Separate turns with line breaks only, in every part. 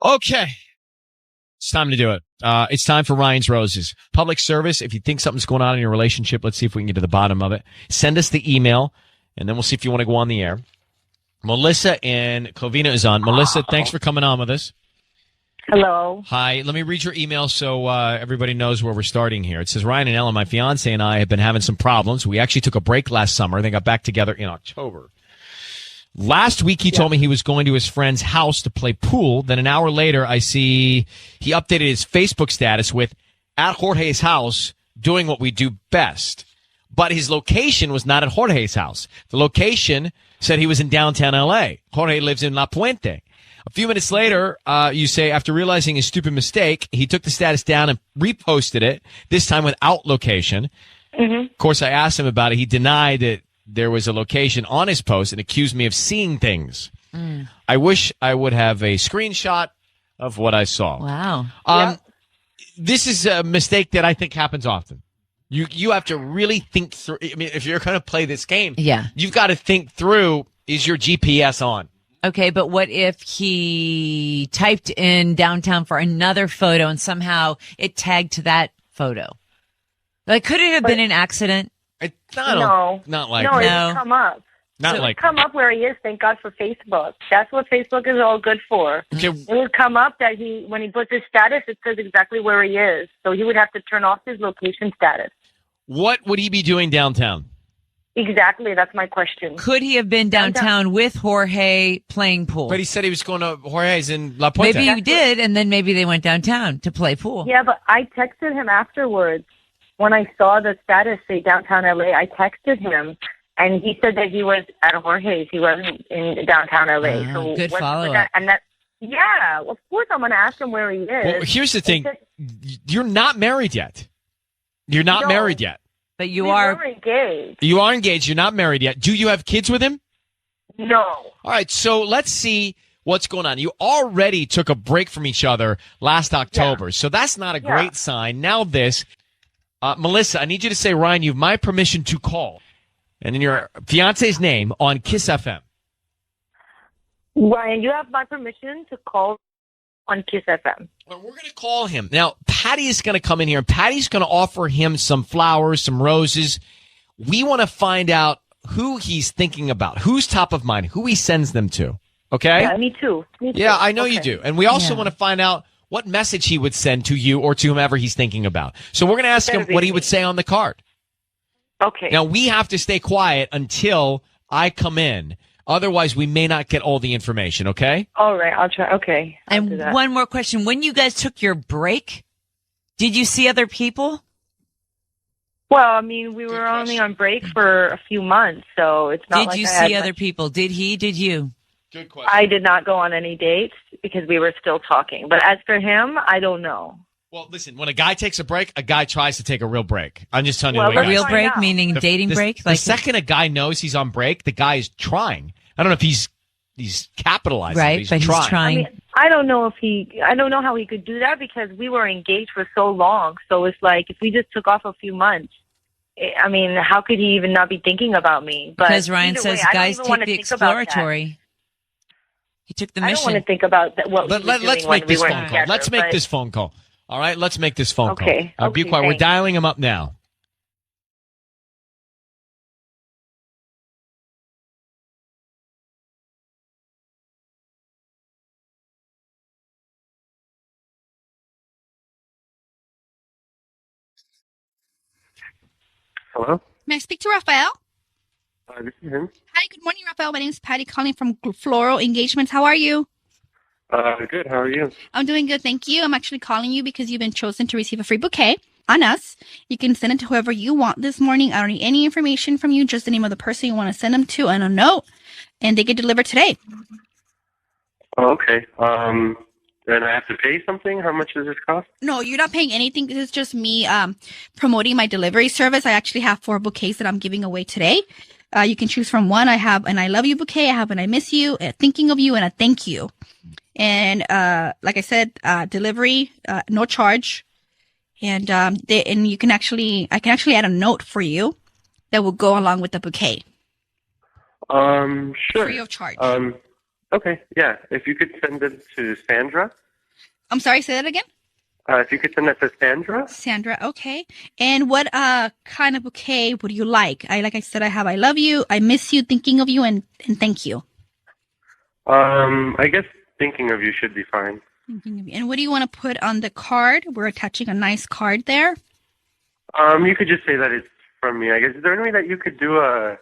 Okay. It's time to do it. It's time for Ryan's Roses. Public service. If you think something's going on in your relationship, let's see if we can get to the bottom of it. Send us the email, and then we'll see if you want to go on the air. Melissa and Clovina is on. Melissa, thanks for coming on with us.
Hello.
Hi. Let me read your email so everybody knows where we're starting here. It says, Ryan and Ellen, my fiance and I have been having some problems. We actually took a break last summer. They got back together in October. Last week, he told me he was going to his friend's house to play pool. Then an hour later, I see he updated his Facebook status with, at Jorge's house, doing what we do best. But his location was not at Jorge's house. The location said he was in downtown L.A. Jorge lives in La Puente. A few minutes later, you say, after realizing his stupid mistake, he took the status down and reposted it, this time without location. Mm-hmm. Of course, I asked him about it. He denied that there was a location on his post and accused me of seeing things. I wish I would have a screenshot of what I saw.
Wow.
This is a mistake that I think happens often. You have to really think through. I mean, if you're going to play this game, you've got to think through, is your GPS on?
Okay, but what if he typed in downtown for another photo and somehow it tagged to that photo? Like, could it have been an accident?
No,
not like
no,
that.
it would come up.
Not
it
like
would come up where he is. Thank God for Facebook. That's what Facebook is all good for.
Okay.
It would come up that when he puts his status, it says exactly where he is. So he would have to turn off his location status.
What would he be doing downtown?
Exactly, that's my question.
Could he have been downtown with Jorge playing pool?
But he said he was going to Jorge's in La Puente.
Maybe he did, and then maybe they went downtown to play pool.
Yeah, but I texted him afterwards. When I saw the status say downtown LA, I texted him, and he said that he was at Jorge's. He wasn't in downtown LA. So
good follow-up.
Yeah, of course I'm going to ask him where he is.
Well, here's the thing. You're not married yet. You're not married yet.
But
we were engaged.
You are engaged. You're not married yet. Do you have kids with him?
No.
All right, so let's see what's going on. You already took a break from each other last October, so that's not a great sign. Now this. Melissa, I need you to say, Ryan, you have my permission to call. And in your fiance's name on Kiss FM.
Ryan, you have my permission to call on Kiss FM.
Well, we're going to call him. Now, Patty is going to come in here, and Patty's going to offer him some flowers, some roses. We want to find out who he's thinking about, who's top of mind, who he sends them to. Okay?
Yeah, me too.
Yeah, I know you do. And we also want to find out what message he would send to you or to whomever he's thinking about. So we're going to ask him what he would say on the card.
Okay.
Now, we have to stay quiet until I come in. Otherwise, we may not get all the information, okay?
All right, I'll try. Okay.
And one more question. When you guys took your break, did you see other people?
Well, I mean, we were only on break for a few months, so it's not like
Did you see other people? Did he? Did you?
Good question.
I did not go on any dates because we were still talking. But as for him, I don't know.
Well, listen, when a guy takes a break, a guy tries to take a real break. I'm just telling you.
A real break, meaning dating break?
The second a guy knows he's on break, the guy is trying. I don't know if he's capitalizing.
Right, but he's trying.
I mean, I don't know how he could do that because we were engaged for so long. So it's like if we just took off a few months, I mean, how could he even not be thinking about me? But
because Ryan says guys take the exploratory. He took the mission.
I don't want to think about that.
Let's make this phone call. Let's make this phone call. All right, let's make this phone call. Be quiet.
Thanks.
We're dialing him up now.
Hello?
May I speak to Raphael?
This is him.
Hi, good morning, Raphael. My name is Patty calling from Floral Engagements. How are you?
Good. How are you?
I'm doing good, thank you. I'm actually calling you because you've been chosen to receive a free bouquet on us. You can send it to whoever you want this morning. I don't need any information from you, just the name of the person you want to send them to and a note, and they get delivered today.
Oh, okay. And I have to pay something? How much does this cost?
No, you're not paying anything. This is just me promoting my delivery service. I actually have 4 bouquets that I'm giving away today. You can choose from one. I have an I love you bouquet. I have an I miss you, a thinking of you, and a thank you. And like I said, delivery, no charge. And you can I can actually add a note for you that will go along with the bouquet.
Sure.
Free of charge.
Okay, yeah. If you could send it to Sandra,
I'm sorry, say that again.
If you could send that to Sandra.
Sandra, okay. And what kind of bouquet would you like? Like I said, I have I love you, I miss you, thinking of you, and thank you.
I guess thinking of you should be fine.
Thinking of you. And what do you want to put on the card? We're attaching a nice card there.
You could just say that it's from me. I guess. Is there any way that you could do a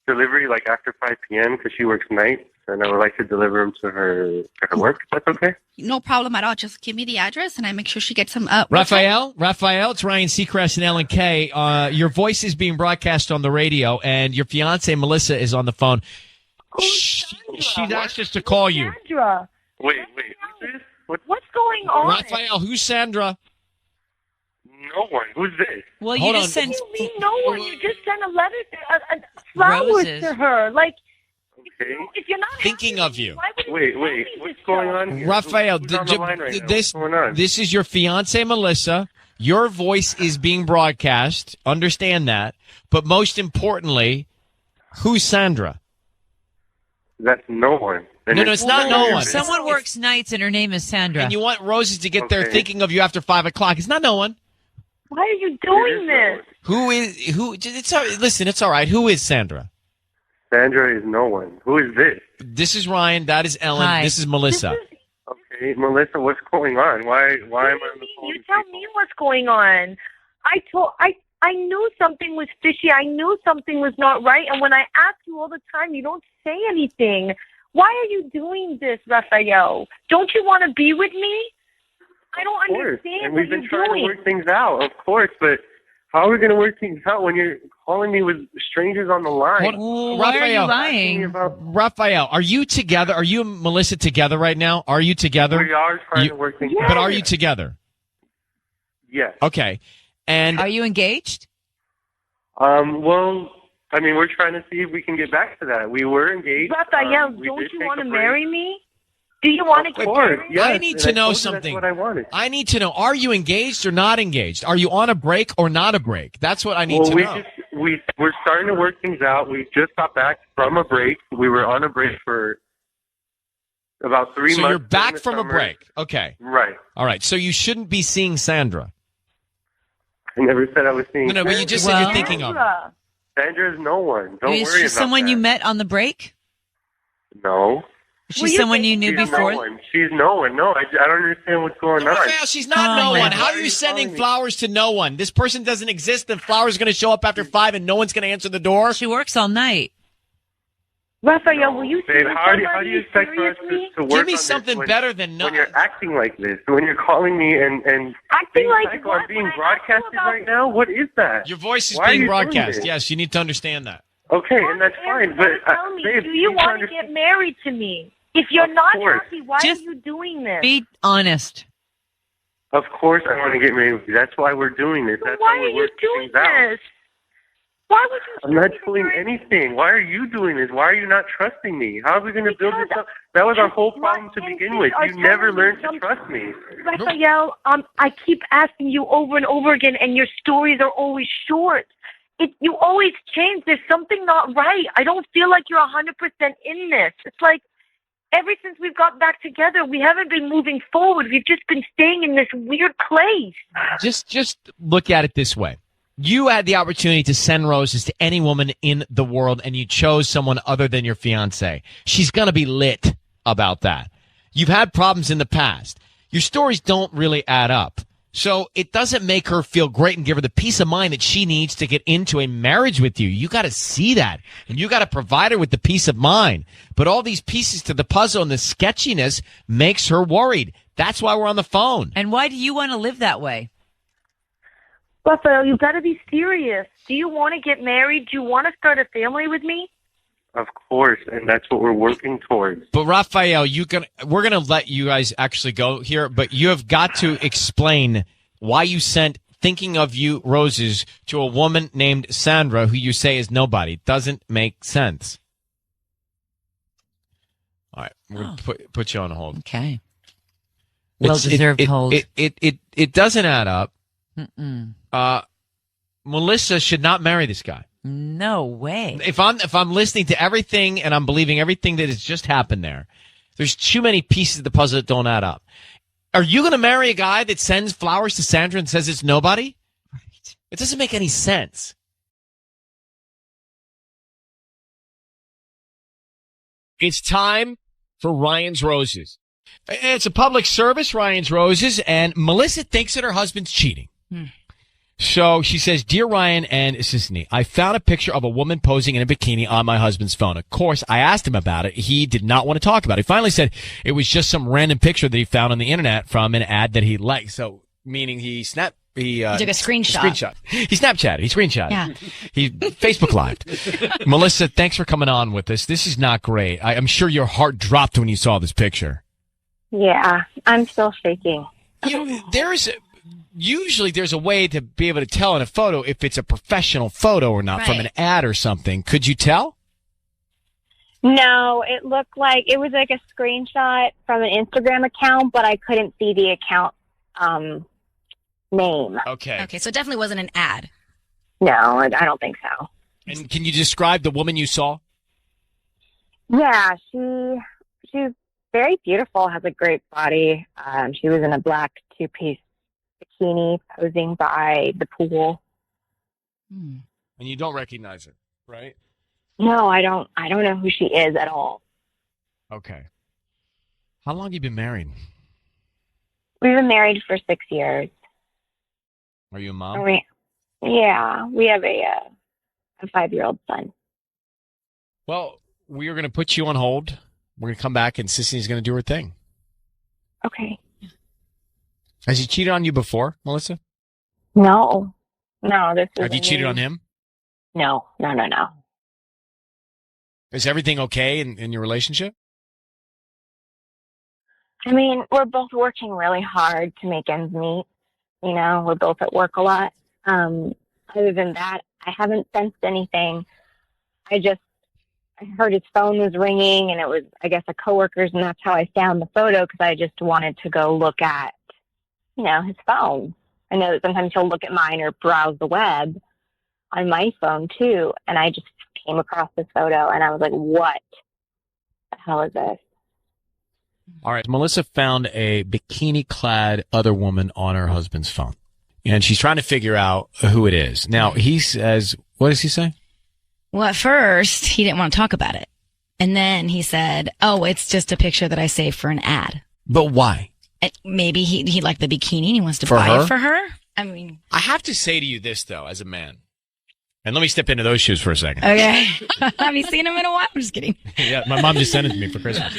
delivery like after 5 p.m. because she works nights, and I would like to deliver them to her work? If that's okay.
No problem at all. Just give me the address, and I make sure she gets some.
Raphael, it's Ryan Seacrest and Ellen Kay. Your voice is being broadcast on the radio, and your fiance Melissa is on the phone. She's asked us to call you.
Sandra,
Wait. Who's this?
what's going on?
Raphael, who's Sandra?
No one. Who's this?
Well,
Hold
you
on.
just sent
What do you mean no one? You just sent a letter, flowers
Roses.
to her. Like,
Okay.
if you're not
Thinking
happy
of you.
why would you
Wait.
tell me
What's
this
going
stuff?
on here?
Raphael,
Who's on the line right now?
this
What's going on?
this is your fiance Melissa. Your voice is being broadcast. Understand that. But most importantly, who's Sandra?
That's no one. And
No, it's not no one.
someone works nights and her name is Sandra.
And you want roses to get there
Okay.
thinking of you after 5 o'clock. It's not no one.
Why are you
It
doing
is
this?
Who? It's all, listen. It's all right. Who is Sandra?
Sandra is no one. Who is this?
This is Ryan. That is Ellen.
Hi.
This is Melissa.
Okay, Melissa, what's going on? Why am I on the phone?
You
with
tell
people?
me what's going on. I knew something was fishy. I knew something was not right. And when I ask you all the time, you don't say anything. Why are you doing this, Raphael? Don't you want to be with me? I don't
Of course.
understand
And
what
we've been
you're
trying
doing.
to work things out, of course, but how are we going to work things out when you're calling me with strangers on the line?
Hold-
Well, why are you
Raphael.
lying?
About,
Raphael, are you together? Are you and Melissa together right now? Are you together?
we are trying
You-
to work things
Yes.
out.
But are you together?
Yes.
Okay. And
Are you engaged?
Well, I mean, we're trying to see if we can get back to that. We were engaged.
Raphael,
We
don't
did
you
take
want
a
to
break.
marry me? Do you want to
Of
get
course,
married?
yes.
I need
and
to know
told you
something.
That's what I wanted.
I need to know: are you engaged or not engaged? Are you on a break or not a break? That's what I need
Well,
to
we
know.
we're starting to work things out. We just got back from a break. We were on a break for about 3 months.
So you're
during
back
the
from a
summer.
break. Okay.
Right.
All right. So you shouldn't be seeing Sandra.
I never said I was seeing.
No, but you just said
Well-
you're thinking of her.
Sandra.
Sandra's no one. Don't
Is
worry
she
about
someone
that.
you met on the break?
No.
Is
Were
she
you
someone you
dating
knew
She's
before?
no one. She's no one. No, I don't understand what's going on.
Raphael, she's not
Oh,
no
my
one.
God.
How
Why
are
are
you
you
sending
calling me?
flowers to no one? This person doesn't exist, and flowers are going to show up after 5, and no one's going to answer the door.
She works all night.
Raphael, will you
Babe,
see
how do you
somebody
expect for us
seriously?
to work
Give me
on this
something
when-
better than no.
when you're acting like this? When you're calling me and
Acting
being
like
psycho,
what?
I'm being
When I ask you
broadcasted
about-
right now? What is that?
Your voice is
Why are
being
you doing
broadcast.
this?
Yes, you need to understand that.
Okay, and that's fine, but
Tell me,
babe,
do you
need to
want to
understand-
get married to me? If you're
Of
not
course.
happy, why
Just
are you doing this?
Be honest.
Of course, I want to get married with you. That's why we're doing this.
So
That's
why
how
are
we're
you
working
doing
things out.
this? Why would you?
I'm not
tell me that
doing
you're-
anything. Why are you doing this? Why are you not trusting me? How are we going to build this
Because
up? That was our
you
whole problem to
want
begin
and
with.
are
You never
telling me
learned to
something.
trust me.
Raphael, I keep asking you over and over again, and your stories are always short. You always change. There's something not right. I don't feel like you're 100% in this. It's like ever since we've got back together, we haven't been moving forward. We've just been staying in this weird place.
Just look at it this way. You had the opportunity to send roses to any woman in the world, and you chose someone other than your fiance. She's going to be lit about that. You've had problems in the past. Your stories don't really add up. So it doesn't make her feel great and give her the peace of mind that she needs to get into a marriage with you. You got to see that, and you got to provide her with the peace of mind. But all these pieces to the puzzle and the sketchiness makes her worried. That's why we're on the phone.
And why do you want to live that way?
Raphael, you've got to be serious. Do you want to get married? Do you want to start a family with me?
Of course, and that's what we're working towards.
But Raphael, we're gonna let you guys actually go here, but you have got to explain why you sent thinking of you roses to a woman named Sandra, who you say is nobody. Doesn't make sense. All right, we're gonna put you on hold.
Okay.
It's-
Well-deserved hold.
It doesn't add up.
Mm-mm.
Melissa should not marry this guy.
No way.
If I'm listening to everything and I'm believing everything that has just happened there's too many pieces of the puzzle that don't add up. Are you going to marry a guy that sends flowers to Sandra and says it's nobody? Right. It doesn't make any sense. It's time for Ryan's Roses. It's a public service, Ryan's Roses, and Melissa thinks that her husband's cheating. So she says, Dear Ryan and Sisney, I found a picture of a woman posing in a bikini on my husband's phone. Of course, I asked him about it. He did not want to talk about it. He finally said it was just some random picture that he found on the internet from an ad that he liked. So, meaning he took a screenshot. He Snapchatted. He screenshotted.
Yeah.
He Facebook Lived. Melissa, thanks for coming on with us. This is not great. I'm sure your heart dropped when you saw this picture.
Yeah, I'm still shaking.
Usually there's a way to be able to tell in a photo if it's a professional photo or not from an ad or something. Could you tell?
No, it looked like it was like a screenshot from an Instagram account, but I couldn't see the account name.
Okay,
so it definitely wasn't an ad.
No, I don't think so.
And can you describe the woman you saw?
Yeah, she's very beautiful, has a great body. She was in a black two-piece bikini posing by the pool.
And you don't recognize her, right?
No, I don't know who she is at all.
Okay. How long have you been married?
We've been married for 6 years.
Are you a mom?
We have a 5-year-old son.
Well, we are going to put you on hold. We're going to come back and Sisney's going to do her thing.
Okay.
Has he cheated on you before, Melissa?
No, this is.
Have you cheated on him?
No.
Is everything okay in your relationship?
I mean, we're both working really hard to make ends meet. You know, we're both at work a lot. Other than that, I haven't sensed anything. I heard his phone was ringing, and it was, I guess, a coworker's, and that's how I found the photo, because I just wanted to go look at, his phone. I know that sometimes he'll look at mine or browse the web on my phone, too, and I just came across this photo, and I was like, what the hell is this?
All right. Melissa found a bikini-clad other woman on her husband's phone, and she's trying to figure out who it is. Now, he says, what does he say?
Well, at first, he didn't want to talk about it. And then he said, oh, it's just a picture that I saved for an ad.
But why?
Maybe he liked the bikini and he wants to
For
buy
her?
it for her. I mean,
I have to say to you this, though, as a man, and let me step into those shoes for a second.
okay. Have you seen him in a while? I'm just kidding.
Yeah, my mom just sent it to me for Christmas.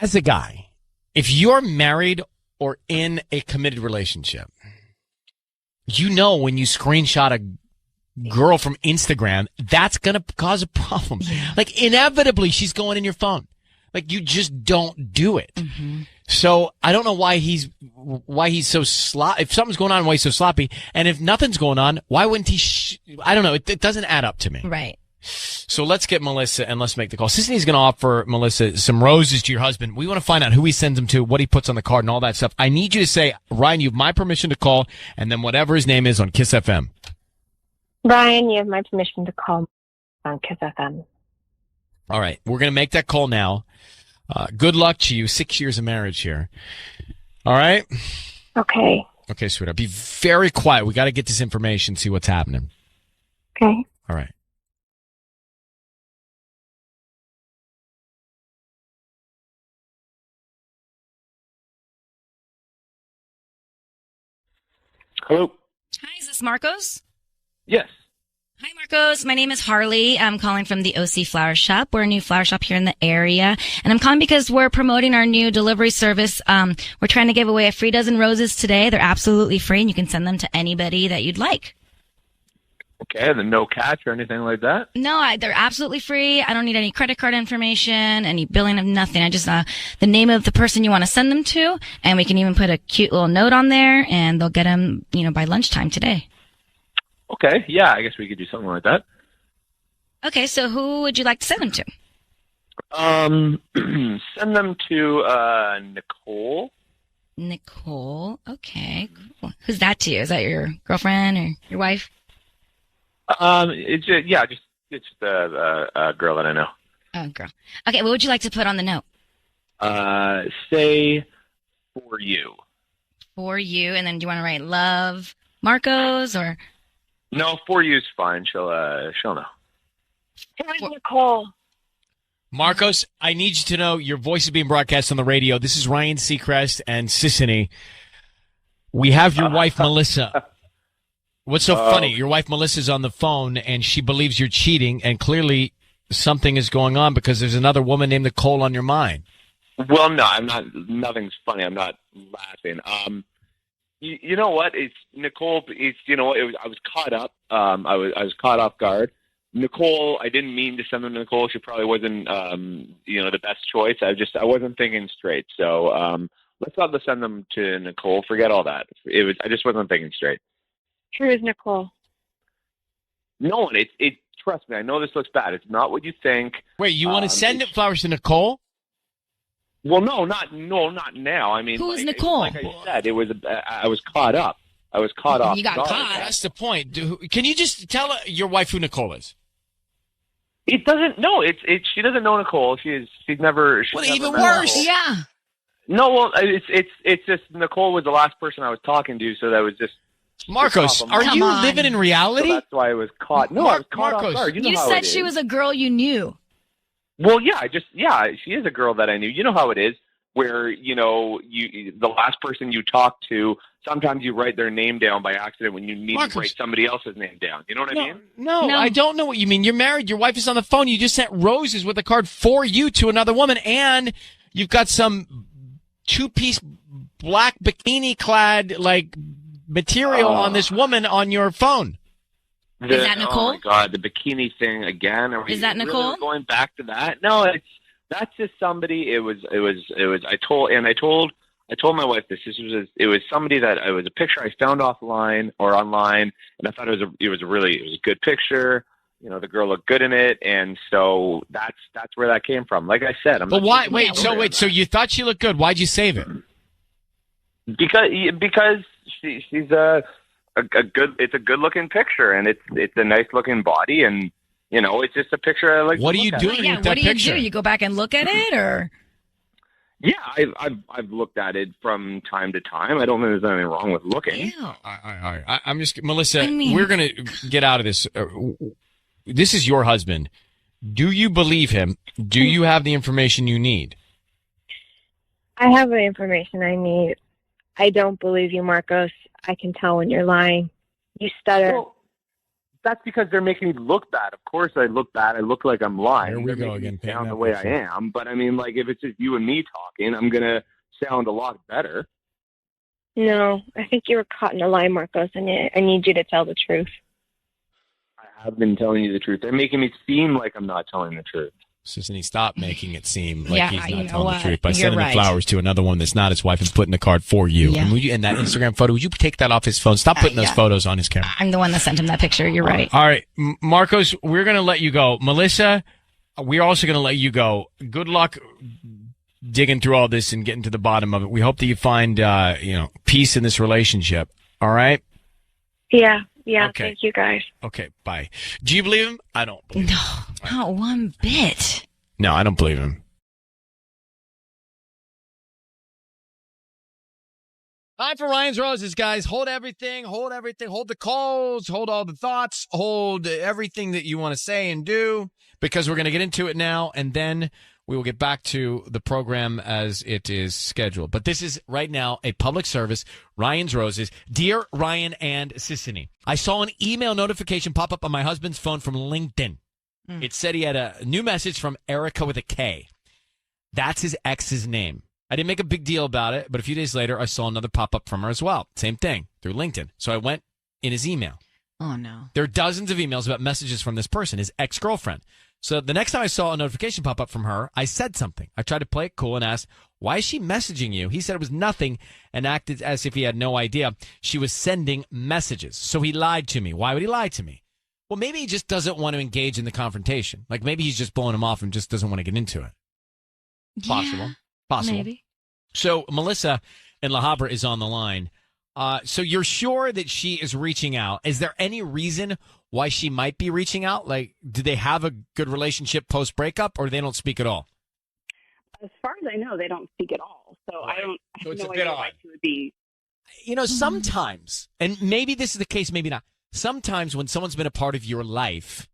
As a guy, if you're married or in a committed relationship, when you screenshot a girl from Instagram, that's going to cause a problem.
Yeah.
Like, inevitably, she's going in your phone. Like, you just don't do it. Mm-hmm. So I don't know why he's so sloppy. If something's going on, why he's so sloppy. And if nothing's going on, why wouldn't he? I don't know. It doesn't add up to me.
Right.
So let's get Melissa and let's make the call. Sisney's going to offer Melissa some roses to your husband. We want to find out who he sends them to, what he puts on the card, and all that stuff. I need you to say, Ryan, you have my permission to call, and then whatever his name is on Kiss FM.
Brian, you have my permission to call on Kiss FM.
All right. We're going to make that call now. Good luck to you. 6 years of marriage here. All right?
Okay.
Okay, sweetheart. Be very quiet. We got to get this information, see what's happening.
Okay.
All right.
Hello.
Hi, is this Marcos?
Yes.
Hi, Marcos. My name is Harley. I'm calling from the OC Flower Shop. We're a new flower shop here in the area. And I'm calling because we're promoting our new delivery service. We're trying to give away a free dozen roses today. They're absolutely free, and you can send them to anybody that you'd like.
Okay, then no catch or anything like that?
No, they're absolutely free. I don't need any credit card information, any billing of nothing. I just, the name of the person you want to send them to, and we can even put a cute little note on there, and they'll get them, by lunchtime today.
Okay, yeah, I guess we could do something like that.
Okay, so who would you like to send them to?
Send them to Nicole.
Nicole. Okay, cool. Who's that to you? Is that your girlfriend or your wife?
It's just a girl that I know.
Oh, girl. Okay, what would you like to put on the note?
Say for you.
For you, and then do you want to write love, Marcos, or
No, for you's fine. She'll know.
Where's Nicole?
Marcos, I need you to know your voice is being broadcast on the radio. This is Ryan Seacrest and Sissany. We have your wife, Melissa. What's so funny? Your wife, Melissa's on the phone, and she believes you're cheating, and clearly something is going on because there's another woman named Nicole on your mind.
Well, no, I'm not. Nothing's funny. I'm not laughing. You know what? It's Nicole. It's you know. I was caught up. I was caught off guard. Nicole. I didn't mean to send them to Nicole. She probably wasn't. The best choice. I wasn't thinking straight. So let's not send them to Nicole. Forget all that. I just wasn't thinking straight.
Who is Nicole?
No one. It. Trust me. I know this looks bad. It's not what you think.
Wait, you want to send flowers to Nicole?
Well, not now. I mean,
who's Nicole?
Like I said, I was caught up. I was caught off.
You got
guard.
caught.
That's the point. Can you just tell your wife who Nicole is?
It doesn't. No, she doesn't know Nicole. She's never.
Well,
never
even
met
worse.
Nicole.
Yeah.
No, well, it's just Nicole was the last person I was talking to, so that was just.
Marcos, are
Come
you
on.
living in reality?
So that's why I was caught. No, I was caught
Marcos,
off guard. You know
You
how
said
it
she
is.
was a girl you knew.
Well, yeah, she is a girl that I knew. You know how it is, where you the last person you talk to, sometimes you write their name down by accident when you need
Marcus.
to write somebody else's name down. You know what I mean?
No,
No.
I don't know what you mean. You're married. Your wife is on the phone. You just sent roses with a card for you to another woman, and you've got some two-piece black bikini-clad material on this woman on your phone.
Is that Nicole?
Oh my God, the bikini thing again.
Is that Nicole?
Really going back to that? No, that's just somebody. It was. I told my wife this. It was somebody that it was a picture I found offline or online, and I thought it was a good picture. The girl looked good in it, and so that's where that came from. Like I said,
But why? Wait, so you thought she looked good. Why'd you save it?
Because she's a good. It's a good looking picture, and it's a nice looking body, and it's just a picture I like.
What
to
are you
look at.
doing
Yeah,
with that
what do you
picture?
do? You go back and look at it, or
Yeah, I've looked at it from time to time. I don't think there's anything wrong with looking.
Ew.
I'm just Melissa.
I mean-
We're gonna get out of this. This is your husband. Do you believe him? Do you have the information you need?
I have the information I need. I don't believe you, Marcos. I can tell when you're lying. You stutter.
Well, that's because they're making me look bad. Of course, I look bad. I look like I'm lying.
Here we
They're
go
making me
again, painting
sound
that
the way
picture.
I am. But I mean, if it's just you and me talking, I'm gonna sound a lot better.
No, I think you were caught in a lie, Marcos, and I need you to tell the truth.
I have been telling you the truth. They're making me seem like I'm not telling the truth.
Sissany, stop making it seem like
Yeah,
he's
you
not
know
telling
what?
the truth by
You're
sending the
right.
flowers to another one that's not his wife and putting the card for you.
Yeah.
And that Instagram photo, would you take that off his phone? Stop putting those
yeah.
photos on his camera.
I'm the one that sent him that picture. You're right.
All right, Marcos, we're going to let you go. Melissa, we're also going to let you go. Good luck digging through all this and getting to the bottom of it. We hope that you find, peace in this relationship. All right?
Yeah,
Okay.
Thank you, guys.
Okay, bye. Do you believe him? I don't believe him.
No, not one bit.
No, I don't believe him. Time for Ryan's Roses, guys. Hold everything. Hold the calls. Hold all the thoughts. Hold everything that you want to say and do, because we're going to get into it now, and then we will get back to the program as it is scheduled. But this is right now a public service. Ryan's Roses. Dear Ryan and Sissany, I saw an email notification pop up on my husband's phone from LinkedIn. It said he had a new message from Erica with a K. That's his ex's name. I didn't make a big deal about it, but a few days later, I saw another pop up from her as well. Same thing, through LinkedIn. So I went in his email.
Oh, no.
There are dozens of emails about messages from this person, his ex-girlfriend. So the next time I saw a notification pop up from her, I said something. I tried to play it cool and asked, why is she messaging you? He said it was nothing and acted as if he had no idea she was sending messages. So he lied to me. Why would he lie to me? Well, maybe he just doesn't want to engage in the confrontation. Like maybe he's just blowing him off and just doesn't want to get into it. Possible.
Yeah,
Possible.
maybe.
So Melissa in La Habra is on the line. So you're sure that she is reaching out. Is there any reason why she might be reaching out? Like, do they have a good relationship post-breakup, or they don't speak at all?
As far as I know, they don't speak at all. So
Right.
I
So
have
it's
no
a bit
idea
odd.
why she would be.
Sometimes, and maybe this is the case, maybe not. Sometimes when someone's been a part of your life,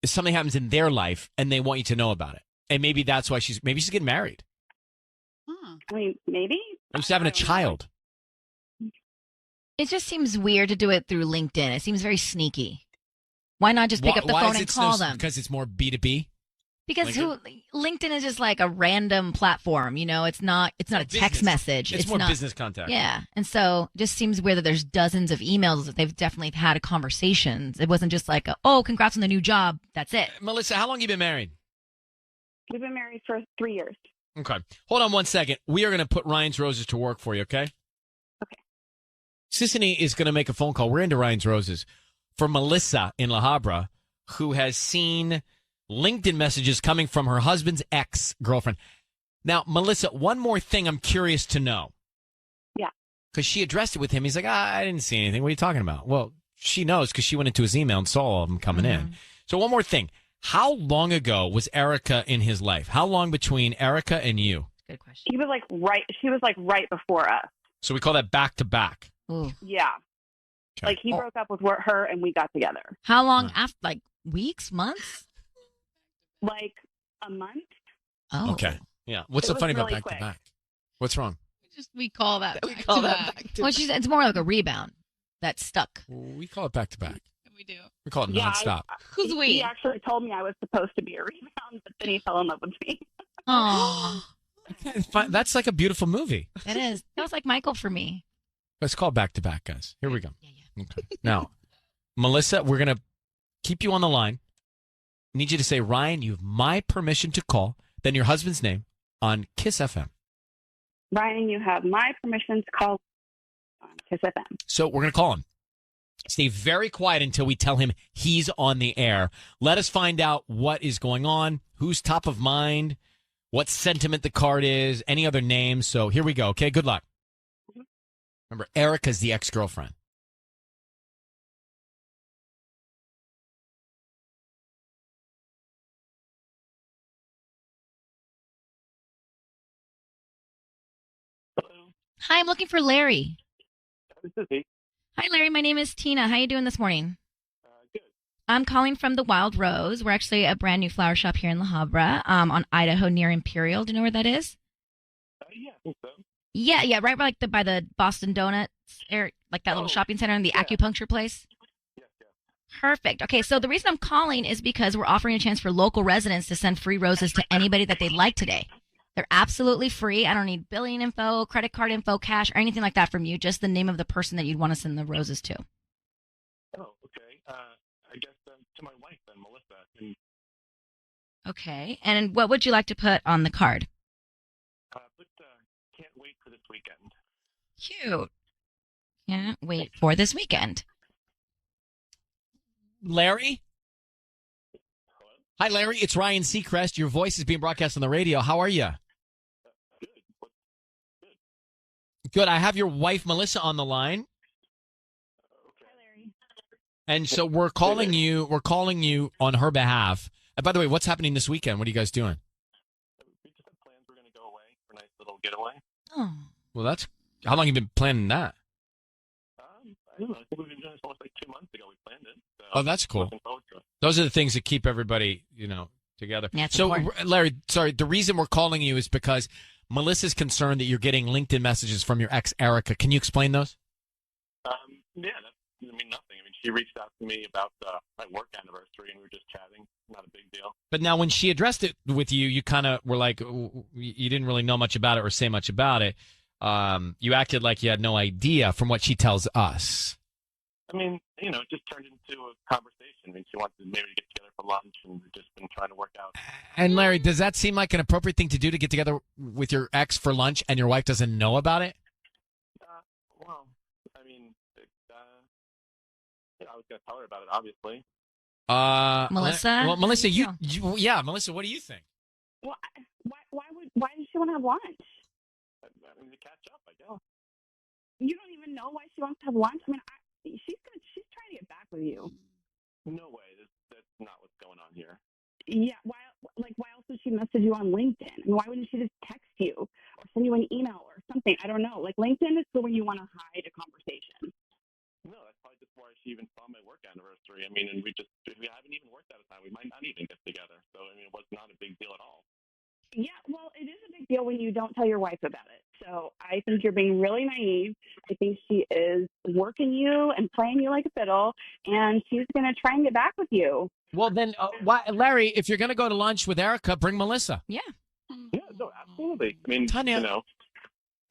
something happens in their life and they want you to know about it. And maybe that's why she's getting married.
I mean, maybe.
Or she's having a
I don't know.
child.
It just seems weird to do it through LinkedIn. It seems very sneaky. Why not just pick up the
Why
phone
is
and
it
call
so,
them?
Because it's more B2B?
Because LinkedIn is just like a random platform, you know. It's not a text
Business.
message.
It's more
not,
business contact.
Yeah, and so it just seems weird that there's dozens of emails that they've definitely had conversations. It wasn't just like, oh, congrats on the new job. That's it.
Melissa, how long have you been married?
We've been married for 3 years.
Okay. Hold on one second. We are going to put Ryan's Roses to work for you, okay?
Okay.
Sissany is going to make a phone call. We're into Ryan's Roses for Melissa in La Habra, who has seen LinkedIn messages coming from her husband's ex-girlfriend. Now, Melissa, one more thing I'm curious to know.
Yeah.
Because she addressed it with him. He's like, I didn't see anything. What are you talking about? Well, she knows because she went into his email and saw all of them coming in. So one more thing. How long ago was Erica in his life? How long between Erica and you?
Good question.
She was like right before us.
So we call that back to back.
Ooh.
Yeah.
Okay.
Like he broke up with her and we got together.
How long after? Like weeks, months?
Like a month.
Oh,
Okay. Yeah. What's
It
so
was
funny about
really
back
quick.
to back? What's wrong?
We call that
We
back
call
to
that
back.
Well, it's more like a rebound that stuck.
We call it back to back.
We do.
We call it
Yeah,
nonstop.
Who's we?
He actually told me I was supposed to be a rebound, but then he fell in love with me.
Oh,
That's like a beautiful movie.
it is. That was like Michael for me.
Let's call back to back, guys. Here we go.
Yeah.
Okay. Now, Melissa, we're going to keep you on the line. Need you to say, Ryan, you have my permission to call, then your husband's name on Kiss FM.
Ryan, you have my permission to call on Kiss FM.
So we're going to call him. Stay very quiet until we tell him he's on the air. Let us find out what is going on, who's top of mind, what sentiment the card is, any other names. So here we go. Okay, good luck. Remember, Erica's the ex-girlfriend.
Hi, I'm looking for Larry.
This is he.
Hi, Larry. My name is Tina. How you doing this morning?
Good.
I'm calling from the Wild Rose. We're actually a brand new flower shop here in La Habra, on Idaho near Imperial. Do you know where that is?
Yeah, I think so.
Yeah, right by the Boston Donuts area, like that little shopping center and the acupuncture place.
Yes.
Perfect. Okay, so the reason I'm calling is because we're offering a chance for local residents to send free roses to anybody that they'd like today. They're absolutely free. I don't need billing info, credit card info, cash, or anything like that from you. Just the name of the person that you'd want to send the roses to.
Oh, okay. I guess to my wife then, Melissa. And,
Okay, and what would you like to put on the card?
can't wait for this weekend.
Cute. Can't wait for this weekend.
Larry?
Hello?
Hi, Larry. It's Ryan Seacrest. Your voice is being broadcast on the radio. How are you?
Good.
Good. I have your wife, Melissa, on the line.
Okay.
Hi, Larry.
And so we're calling you. We're calling you on her behalf. And by the way, what's happening this weekend? What are you guys doing?
We just had plans we're going to go away for a nice little getaway.
Oh,
Well, that's how long you been planning that?
I don't know. I think we've been doing this almost like 2 months ago. We planned it. So
Oh, that's cool.
looking forward to it.
Those are the things that keep everybody, together.
Yeah, it's
so,
important.
Larry, sorry, the reason we're calling you is because Melissa's concerned that you're getting LinkedIn messages from your ex, Erica. Can you explain those?
Yeah, nothing. I mean, she reached out to me about my work anniversary, and we were just chatting. Not a big deal.
But now when she addressed it with you, you kind of were like, you didn't really know much about it or say much about it. You acted like you had no idea from what she tells us.
I mean, it just turned into a conversation. I mean, she wanted maybe to get together for lunch, and we've just been trying to work out.
And Larry, does that seem like an appropriate thing to do to get together with your ex for lunch and your wife doesn't know about it?
Well, I mean, I was going to tell her about it, obviously.
Melissa?
Well, Melissa,
How do you
Melissa, what do you think?
Why does she want to have lunch?
I mean, to catch up, I guess.
You don't even know why she wants to have lunch. I mean, she's trying to get back with you.
No way. That's not what's going on here.
Yeah. Like, why else would she message you on LinkedIn? I mean, why wouldn't she just text you or send you an email or something? I don't know. Like, LinkedIn is the way you want to hide a conversation.
No, that's probably just why she even saw my work anniversary. I mean, and we haven't even worked out a time. We might not even get together. So, I mean, it was not a big deal at all.
Yeah, well, it is a big deal when you don't tell your wife about it. So I think you're being really naive. I think she is working you and playing you like a fiddle, and she's going to try and get back with you.
Well, then, Larry, if you're going to go to lunch with Erica, bring Melissa.
Yeah.
Yeah, no, absolutely. I mean,
Tanya.
you know,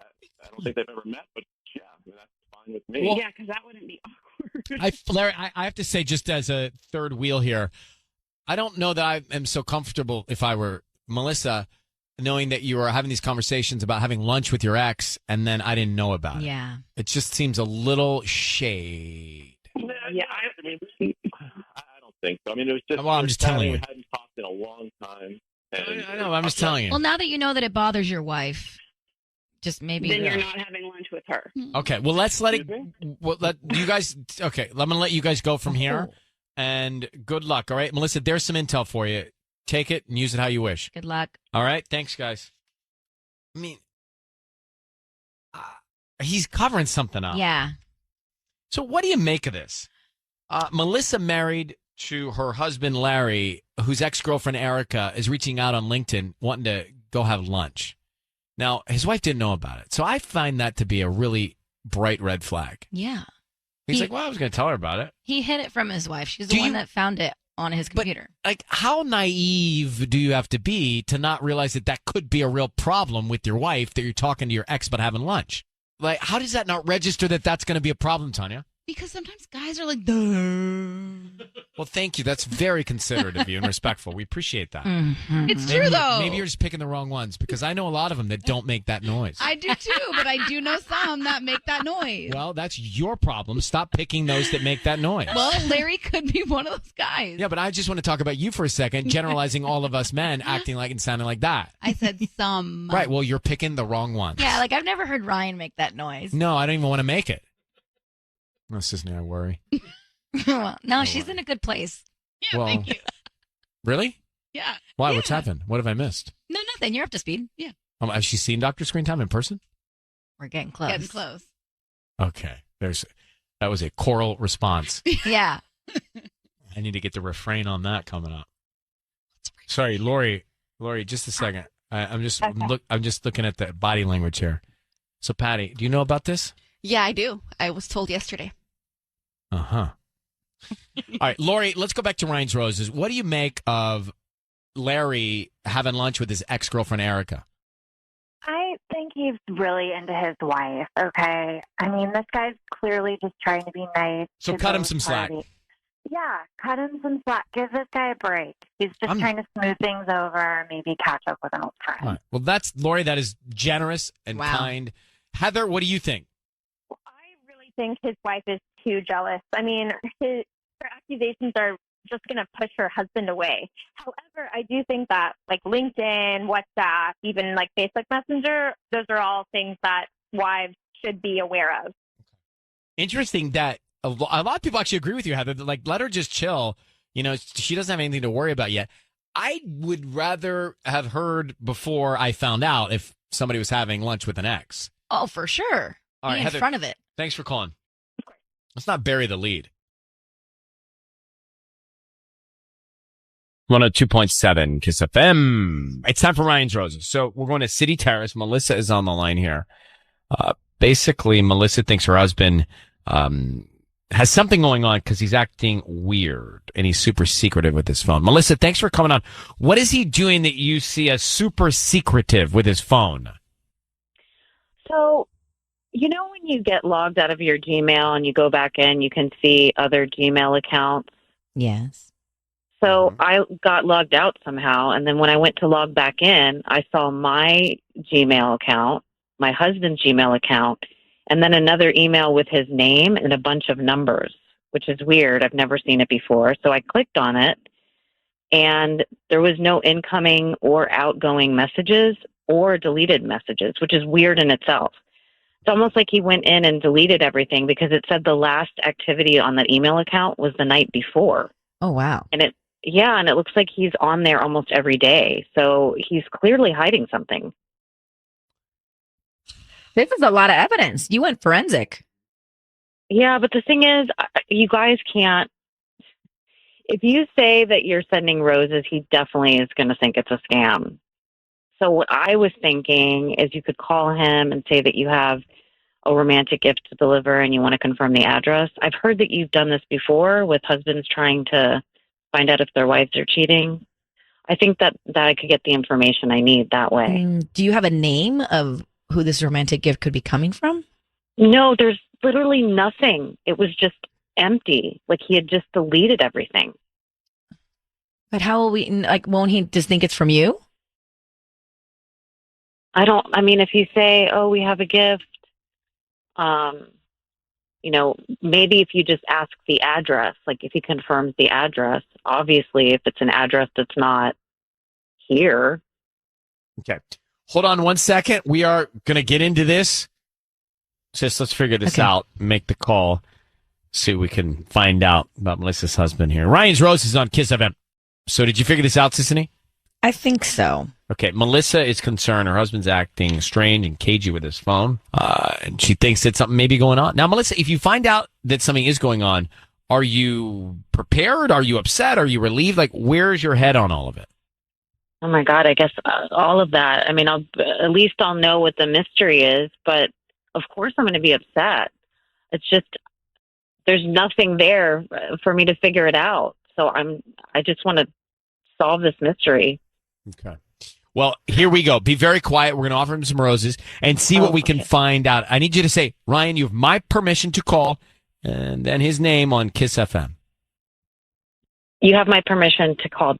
I don't think they've ever met, but yeah, I mean, that's fine with me.
Well,
Yeah, because that wouldn't be awkward.
Larry, I have to say, just as a third wheel here, I don't know that I am so comfortable if I were Melissa, knowing that you were having these conversations about having lunch with your ex, and then I didn't know about it.
Yeah.
It just seems a little shade.
Yeah,
I mean, I don't think so. I mean, it was just.
Well, I'm just telling you.
We hadn't talked in a long time. And
I know. I'm just telling you.
Well, now that you know that it bothers your wife, just maybe.
Then you're not having lunch with her.
Okay. Well, let's let it. Well, let you guys. Okay. I'm gonna let you guys go from here, and good luck. All right, Melissa. There's some intel for you. Take it and use it how you wish.
Good luck.
All right. Thanks, guys. I mean, he's covering something up.
Yeah.
So what do you make of this? Melissa married to her husband, Larry, whose ex-girlfriend, Erica, is reaching out on LinkedIn wanting to go have lunch. Now, his wife didn't know about it. So I find that to be a really bright red flag.
Yeah.
He's like, well, I was going to tell her about it.
He hid it from his wife. She's the one that found it on his computer.
Like, how naive do you have to be to not realize that that could be a real problem with your wife, that you're talking to your ex about having lunch? Like, how does that not register that that's going to be a problem, Tanya?
Because sometimes guys are like, duh.
Well, thank you. That's very considerate of you and respectful. We appreciate that.
Mm-hmm.
It's true, though.
Maybe you're just picking the wrong ones, because I know a lot of them that don't make that noise.
I do too, but I do know some that make that noise.
Well, that's your problem. Stop picking those that make that noise.
Well, Larry could be one of those guys.
Yeah, but I just want to talk about you for a second, generalizing all of us men acting like and sounding like that.
I said some.
Right. Well, you're picking the wrong ones.
Yeah, like I've never heard Ryan make that noise.
No, I don't even want to make it. That's just me. I worry.
Well, no, she's in a good place.
Yeah,
Well,
thank you.
Really?
Yeah.
Why?
Yeah.
What's happened? What have I missed?
No, nothing. You're up to speed.
Yeah.
Has she seen Dr. Screen Time in person?
We're getting close.
Getting close.
Okay. That was a choral response.
Yeah.
I need to get the refrain on that coming up. Sorry, Lori, just a second. I'm just looking at the body language here. So, Patty, do you know about this?
Yeah, I do. I was told yesterday.
Uh-huh. All right, Lori, let's go back to Ryan's Roses. What do you make of Larry having lunch with his ex-girlfriend, Erica?
I think he's really into his wife, okay? I mean, this guy's clearly just trying to be nice.
So
to
cut him
both
some slack.
parties. Yeah, cut him some slack. Give this guy a break. He's just trying to smooth things over, maybe catch up with an old friend.
All right. Well, Lori, that is generous and kind. Heather, what do you think?
I think his wife is too jealous. I mean, her accusations are just going to push her husband away. However, I do think that like LinkedIn, WhatsApp, even like Facebook Messenger, those are all things that wives should be aware of.
Interesting that a lot of people actually agree with you, Heather. Like, let her just chill. You know, she doesn't have anything to worry about yet. I would rather have heard before I found out if somebody was having lunch with an ex.
Oh, for sure.
All right,
Be in
Heather,
front of it.
Thanks for calling. Let's not bury the lead. 102.7 Kiss FM. It's time for Ryan's Roses. So we're going to City Terrace. Melissa is on the line here. Basically, Melissa thinks her husband has something going on because he's acting weird and he's super secretive with his phone. Melissa, thanks for coming on. What is he doing that you see as super secretive with his phone?
So, you know, when you get logged out of your Gmail and you go back in, you can see other Gmail accounts.
Yes.
So I got logged out somehow. And then when I went to log back in, I saw my Gmail account, my husband's Gmail account, and then another email with his name and a bunch of numbers, which is weird. I've never seen it before. So I clicked on it, and there was no incoming or outgoing messages or deleted messages, which is weird in itself. It's almost like he went in and deleted everything because it said the last activity on that email account was the night before.
Oh, wow.
And Yeah, and it looks like he's on there almost every day. So he's clearly hiding something.
This is a lot of evidence. You went forensic.
Yeah, but the thing is, you guys can't. If you say that you're sending roses, he definitely is going to think it's a scam. So what I was thinking is you could call him and say that you have a romantic gift to deliver and you want to confirm the address. I've heard that you've done this before with husbands trying to find out if their wives are cheating. I think that I could get the information I need that way.
Do you have a name of who this romantic gift could be coming from?
No, there's literally nothing. It was just empty. Like he had just deleted everything.
But how will we, like, won't he just think it's from you?
I mean, if you say, oh, we have a gift, maybe if you just ask the address, like if he confirms the address, obviously if it's an address that's not here.
Okay. Hold on 1 second. We are going to get into this. Sis, let's figure this out, make the call, see what we can find out about Melissa's husband here. Ryan's Rose is on Kiss FM. So did you figure this out, Sissany?
I think so.
Okay, Melissa is concerned her husband's acting strange and cagey with his phone, and she thinks that something may be going on. Now, Melissa, if you find out that something is going on, are you prepared? Are you upset? Are you relieved? Like, where's your head on all of it?
Oh my God, I guess all of that. I mean, at least I'll know what the mystery is, but of course I'm going to be upset. It's just, there's nothing there for me to figure it out. So I just want to solve this mystery.
Okay. Well, here we go. Be very quiet. We're going to offer him some roses and see what we can find out. I need you to say, Ryan, you have my permission to call, and then his name on Kiss FM.
You have my permission to call.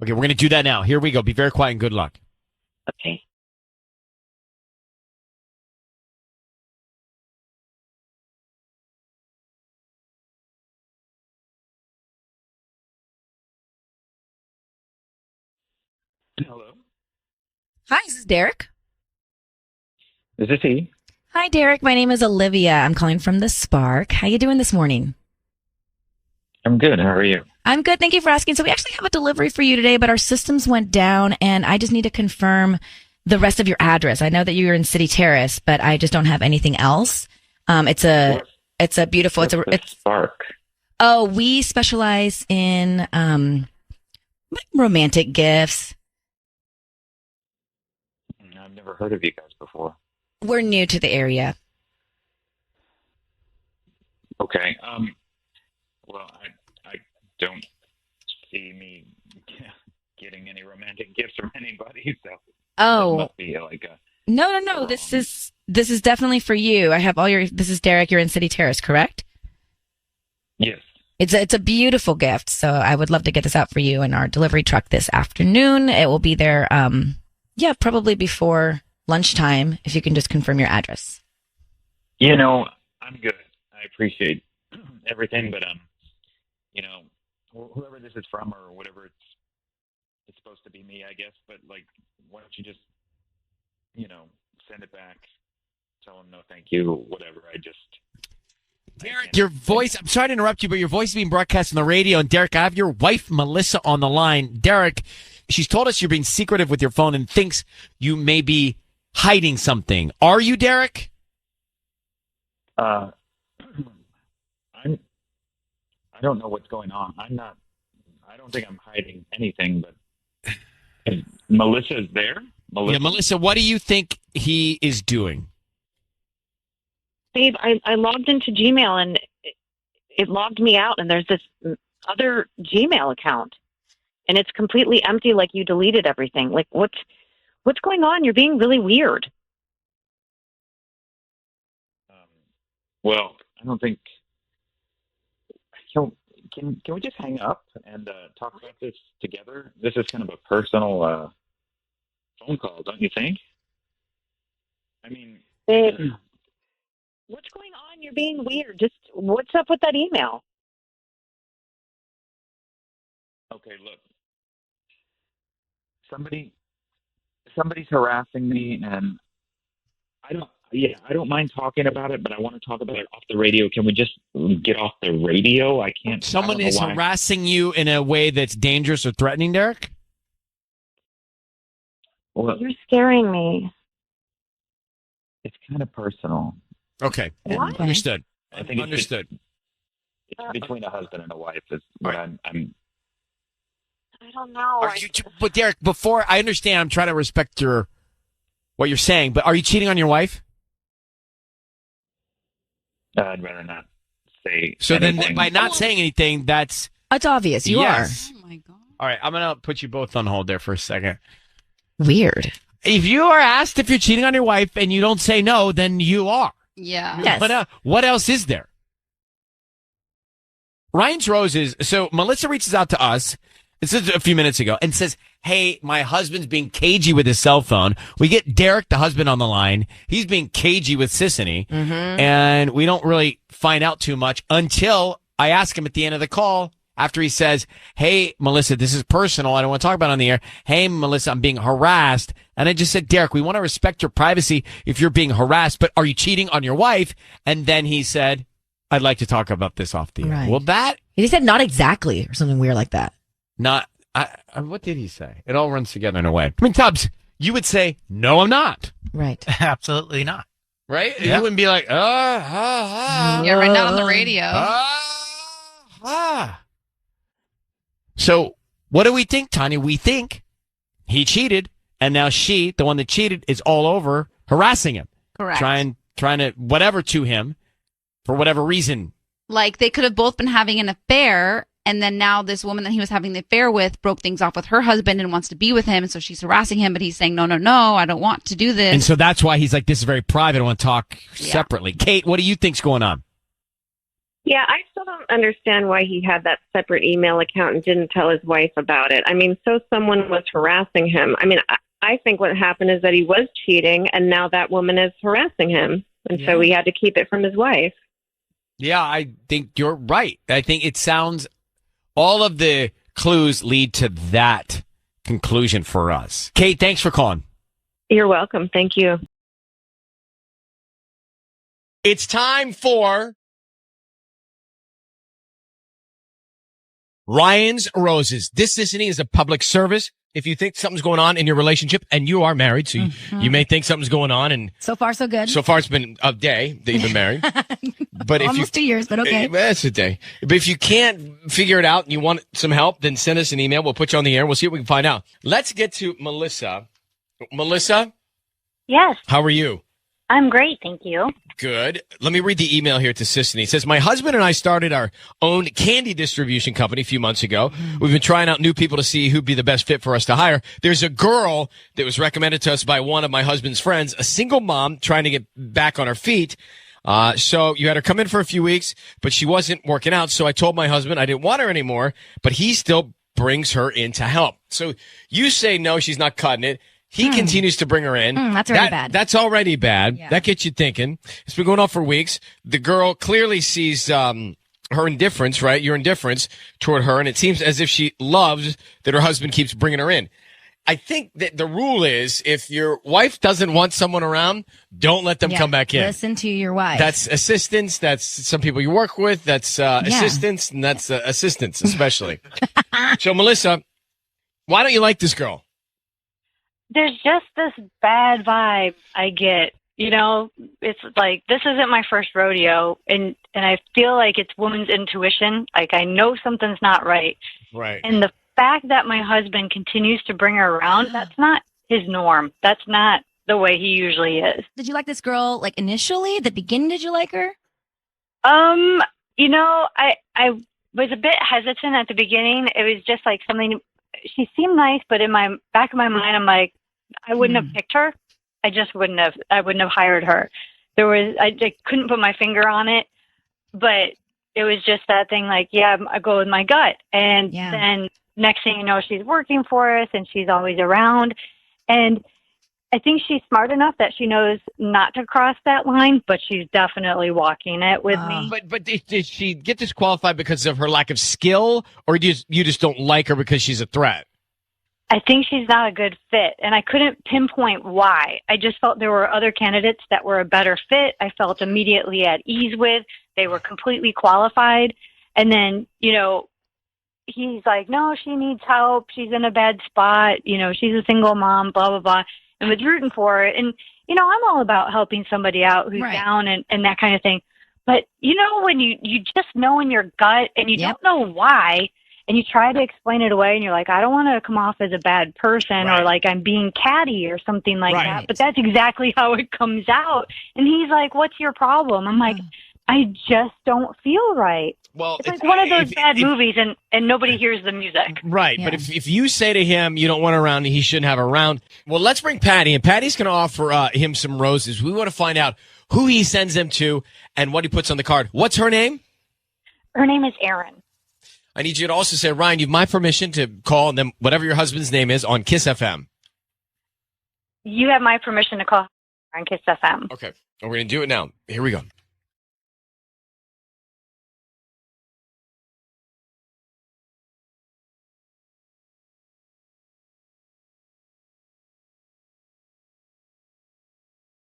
Okay, we're going to do that now. Here we go. Be very quiet and good luck.
Okay.
Hello.
Hi, is this Derek?
Is this he?
Hi, Derek. My name is Olivia. I'm calling from the Spark. How you doing this morning?
I'm good. How are you?
I'm good. Thank you for asking. So we actually have a delivery for you today, but our systems went down, and I just need to confirm the rest of your address. I know that you're in City Terrace, but I just don't have anything else. It's a beautiful. It's
Spark.
Oh, we specialize in romantic gifts.
I've never heard of you guys before.
We're new to the area.
Okay. Well, I don't see me getting any romantic gifts from anybody, so
Oh,
it must be like a.
no. This is definitely for you. I have all your. This is Derek. You're in City Terrace, correct?
Yes.
It's a beautiful gift. So I would love to get this out for you in our delivery truck this afternoon. It will be there. Probably before lunchtime. If you can just confirm your address.
I'm good. I appreciate everything, but whoever this is from or whatever, it's supposed to be me, I guess. But like, why don't you just, send it back, tell them no, thank you, whatever.
Derek, your voice, I'm sorry to interrupt you, but your voice is being broadcast on the radio. And Derek, I have your wife, Melissa, on the line. Derek, she's told us you're being secretive with your phone and thinks you may be hiding something. Are you, Derek?
I don't know what's going on. I don't think I'm hiding anything, but Melissa's there?
Yeah, Melissa, what do you think he is doing?
Babe, I logged into Gmail and it logged me out, and there's this other Gmail account, and it's completely empty. Like you deleted everything. Like what's going on? You're being really weird.
Well, I don't think. Can we just hang up and talk about this together? This is kind of a personal phone call, don't you think? I mean,
Babe, what's going on? You're being weird. Just what's up with that email?
Okay, look. Somebody's harassing me, and Yeah, I don't mind talking about it, but I want to talk about it off the radio. Can we just get off the radio? I can't.
Someone
I don't know
is
why.
harassing you in a way that's dangerous or threatening, Derek?
Well,
You're scaring me.
it's kind of personal.
Okay.
And
Understood.
I think
Understood.
it's between a husband and a wife is what
Right.
I'm
I don't know.
Are you, but Derek, before I understand, I'm trying to respect what you're saying, but are you cheating on your wife?
I'd rather not say.
So
anything.
then by not saying anything, that's
It's obvious you
yes.
Oh my god.
All right, I'm going to put you both on hold there for a second.
are. Weird.
If you are asked if you're cheating on your wife and you don't say no, then you are.
Yeah.
Yes.
But what else is there? Ryan's Roses. So Melissa reaches out to us. This is a few minutes ago and says, hey, my husband's being cagey with his cell phone. We get Derek, the husband, on the line. He's being cagey with Sissany.
Mm-hmm.
And we don't really find out too much until I ask him at the end of the call after he says, hey, Melissa, this is personal. I don't want to talk about it on the air. Hey, Melissa, I'm being harassed. And I just said, Derek, we want to respect your privacy if you're being harassed, but are you cheating on your wife? And then he said, I'd like to talk about this off the air.
Right.
Well, that
He said not exactly or something weird like that.
not, what did he say? It all runs together in a way. I mean, Tubbs, you would say, no, I'm not.
Right.
Absolutely not.
Right?
Yeah.
You wouldn't be like,
Yeah, right now on the radio.
So what do we think, Tanya? We think he cheated, and now she, the one that cheated, is all over harassing him.
Correct.
Trying to whatever to him for whatever reason.
Like they could have both been having an affair, and then now this woman that he was having the affair with broke things off with her husband and wants to be with him, and so she's harassing him, but he's saying, no, I don't want to do this.
And so that's why he's like, this is very private. I want to talk
Yeah.
separately. Kate, what do you think's going on?
Yeah, I still don't understand why he had that separate email account and didn't tell his wife about it. I mean, so someone was harassing him. I mean, I think what happened is that he was cheating, and now that woman is harassing him. And so he had to keep it from his wife.
Yeah, I think you're right. I think it sounds, all of the clues lead to that conclusion for us. Kate, thanks for calling.
You're welcome. Thank you.
It's time for Ryan's Roses. This listening is a public service. If you think something's going on in your relationship, and you are married, so you may think something's going on, and
So far, so good.
so far it's been a day that you've been married. But if
Almost 2 years, but okay.
That's a day. But if you can't figure it out and you want some help, then send us an email. We'll put you on the air. We'll see what we can find out. Let's get to Melissa. Melissa,
Yes,
how are you?
I'm great, thank you.
Good. Let me read the email here to Sissany. It says, my husband and I started our own candy distribution company a few months ago. We've been trying out new people to see who'd be the best fit for us to hire. There's a girl that was recommended to us by one of my husband's friends, a single mom trying to get back on her feet. So you had her come in for a few weeks, but she wasn't working out. So I told my husband I didn't want her anymore, but he still brings her in to help. So you say no, she's not cutting it. He continues to bring her in.
That's already bad.
That's already bad.
Yeah.
That gets you thinking. It's been going on for weeks. The girl clearly sees her indifference, right? Your indifference toward her, and it seems as if she loves that her husband keeps bringing her in. I think that the rule is if your wife doesn't want someone around, don't let them
Yeah.
come back in.
Listen to your wife.
That's assistants. That's some people you work with. That's assistants, and that's assistants especially. So, Melissa, why don't you like this girl?
There's just this bad vibe I get. You know, it's like this isn't my first rodeo, and I feel like it's woman's intuition. Like I know something's not right,
Right.
and the fact that my husband continues to bring her around, that's not his norm. That's not the way he usually is.
Did you like this girl like initially? At the beginning, did you like her?
You know, I was a bit hesitant at the beginning. It was just like something. She seemed nice, but in my back of my mind, I'm like, I wouldn't have picked her. I just wouldn't have. I wouldn't have hired her. I couldn't put my finger on it, but it was just that thing. Like, yeah, I go with my gut, and then next thing you know, she's working for us, and she's always around, and I think she's smart enough that she knows not to cross that line, but she's definitely walking it with me.
But did she get disqualified because of her lack of skill, or you just don't like her because she's a threat?
I think she's not a good fit, and I couldn't pinpoint why. I just felt there were other candidates that were a better fit. I felt immediately at ease with. They were completely qualified. And then, he's like, no, she needs help. She's in a bad spot. She's a single mom, blah, blah, blah, and was rooting for her. And, I'm all about helping somebody out who's down and that kind of thing. But, when you just know in your gut and you don't know why, and you try to explain it away and you're like, I don't want to come off as a bad person or like I'm being catty or something like that. But that's exactly how it comes out. And he's like, what's your problem? I'm like, I just don't feel right.
Well,
it's like one of those bad movies and nobody hears the music.
Right. But if you say to him, you don't want around, he shouldn't have around. Well, let's bring Patty, and Patty's going to offer him some roses. We want to find out who he sends them to and what he puts on the card. What's her name?
Her name is Erin.
I need you to also say, Ryan, you have my permission to call and then whatever your husband's name is on Kiss FM.
You have my permission to call on Kiss FM.
Okay. And we're going to do it now. Here we go.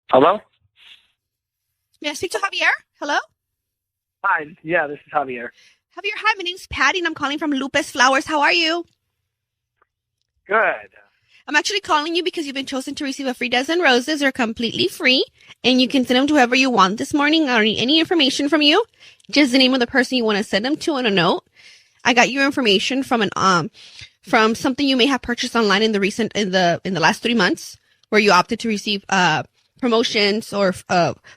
Hello?
May I speak to Javier? Hello?
Hi. Yeah, this is Javier.
Javier, hi. My name's Patty, and I'm calling from Lupus Flowers. How are you?
Good.
I'm actually calling you because you've been chosen to receive a free dozen roses. They're completely free, and you can send them to whoever you want this morning. I don't need any information from you, just the name of the person you want to send them to on a note. I got your information from from something you may have purchased online in the last 3 months, where you opted to receive promotions or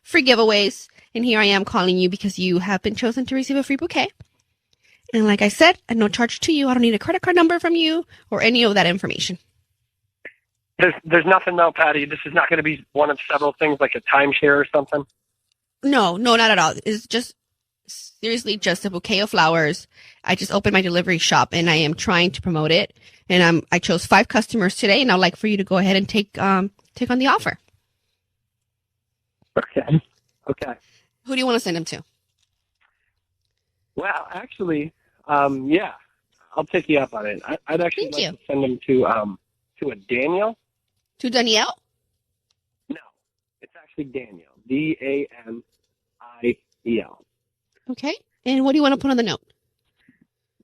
free giveaways. And here I am calling you because you have been chosen to receive a free bouquet. And like I said, at no charge to you. I don't need a credit card number from you or any of that information.
There's nothing though, Patty. This is not going to be one of several things like a timeshare or something.
No, not at all. It's just seriously just a bouquet of flowers. I just opened my delivery shop and I am trying to promote it. And I chose 5 customers today, and I'd like for you to go ahead and take on the offer.
Okay.
Who do you want to send them to?
Well, actually, yeah, I'll take you up on it. I'd actually like to send them to a Daniel.
To Danielle?
No, it's actually Daniel. Daniel.
Okay. And what do you want to put on the note?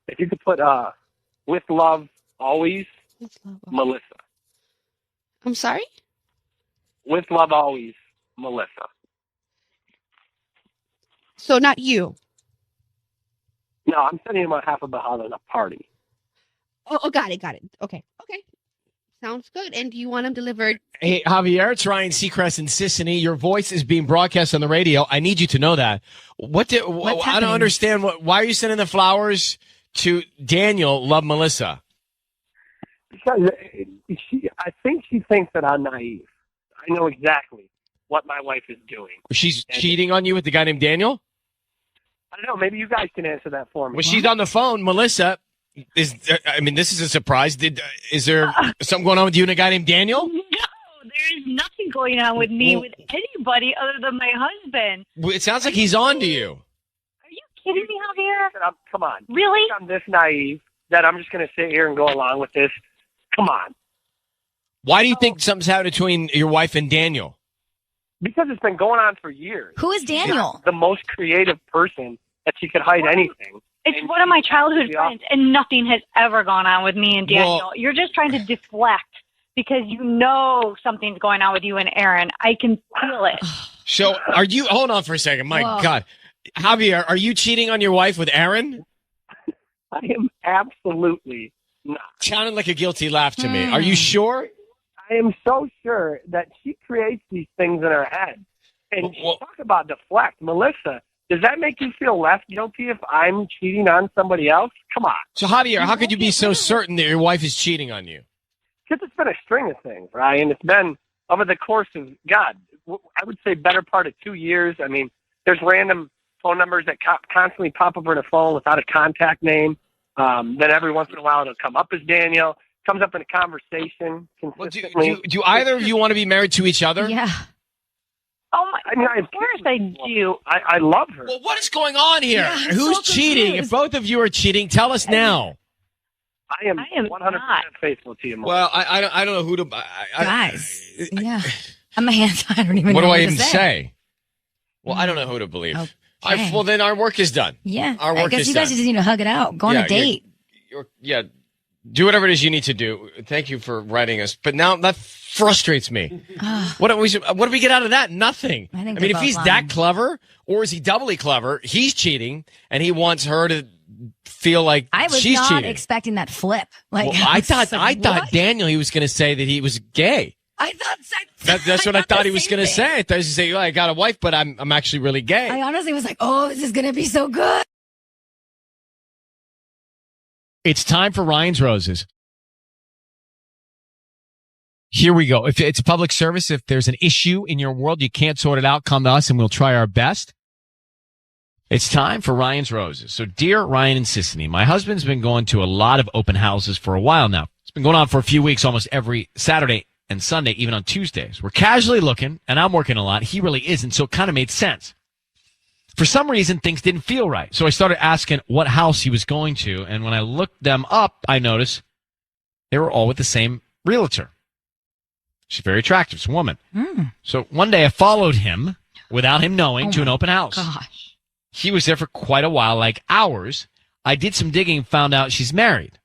If you could put with love always, Melissa.
I'm sorry?
With love always, Melissa.
So not you.
No, I'm sending him on half of the holiday party.
Oh, got it. Okay. Sounds good. And do you want them delivered?
Hey, Javier, it's Ryan Seacrest in Sissany. Your voice is being broadcast on the radio. I need you to know that. I don't understand. Why are you sending the flowers to Daniel, love Melissa?
Because I think she thinks that I'm naive. I know exactly what my wife is doing.
She's cheating on you with the guy named Daniel?
I don't know. Maybe you guys can answer that for me.
Well, she's on the phone. Melissa, this is a surprise. Is there something going on with you and a guy named Daniel?
No, there is nothing going on with me with anybody other than my husband.
It sounds like he's on to you.
Are you kidding me, Javier?
Come on.
Really?
I'm this naive that I'm just going to sit here and go along with this. Come on.
Why do you think something's happened between your wife and Daniel?
Because it's been going on for years.
Who is Daniel?
The most creative person that she could hide anything.
It's one of my childhood friends, and nothing has ever gone on with me and Daniel.
Well,
you're just trying to deflect because you know something's going on with you and Aaron. I can feel it.
So are you, hold on for a second. My God. Javier, are you cheating on your wife with Aaron?
I am absolutely not.
Sounded like a guilty laugh to me. Are you sure?
I am so sure that she creates these things in her head. And talk about deflect. Melissa, does that make you feel less guilty if I'm cheating on somebody else? Come on.
So Javier, how could you be so certain that your wife is cheating on you?
Because it's been a string of things, Ryan. It's been over the course of, God, I would say better part of 2 years. I mean, there's random phone numbers that constantly pop up on her phone without a contact name. Then every once in a while it'll come up as Daniel. Comes up in a conversation consistently.
Well, do either of you want to be married to each other?
Yeah.
Oh my!
I mean,
of course I do.
I love her.
Well, what is going on here?
Yeah,
Who's
so
cheating?
confused.
If both of you are cheating, tell us now.
I am 100% faithful to you, Melissa.
Well, I don't know who to.
Guys, yeah. I'm a hands. I don't even
What
know
do
what
I
to
even say? Well, I don't know who to believe.
Okay.
Well, then our work is done.
Yeah.
Our work
I guess
is
you guys
done.
just need to hug it out. Go on a date.
Do whatever it is you need to do. Thank you for writing us. But now that frustrates me. What do we get out of that? Nothing.
I
mean, if he's that clever, or is he doubly clever? He's cheating, and he wants her to feel like
I was
she's
not
cheating.
expecting that flip. Like,
Well, I thought
what?
Daniel, he was going to say that he was gay.
I thought
That's what I thought he was going to say. I thought he was going to say, I got a wife, but I'm actually really gay.
I honestly was like, oh, this is going to be so good.
It's time for Ryan's Roses. Here we go. If it's a public service, if there's an issue in your world, you can't sort it out, come to us and we'll try our best. It's time for Ryan's Roses. So, dear Ryan and Sissany, my husband's been going to a lot of open houses for a while now. It's been going on for a few weeks, almost every Saturday and Sunday, even on Tuesdays. We're casually looking, and I'm working a lot. He really isn't, so it kind of made sense. For some reason, things didn't feel right. So I started asking what house he was going to, and when I looked them up, I noticed they were all with the same realtor. She's very attractive. She's a woman. So one day I followed him without him knowing to an open house.
Gosh.
He was there for quite a while, like hours. I did some digging and found out she's married.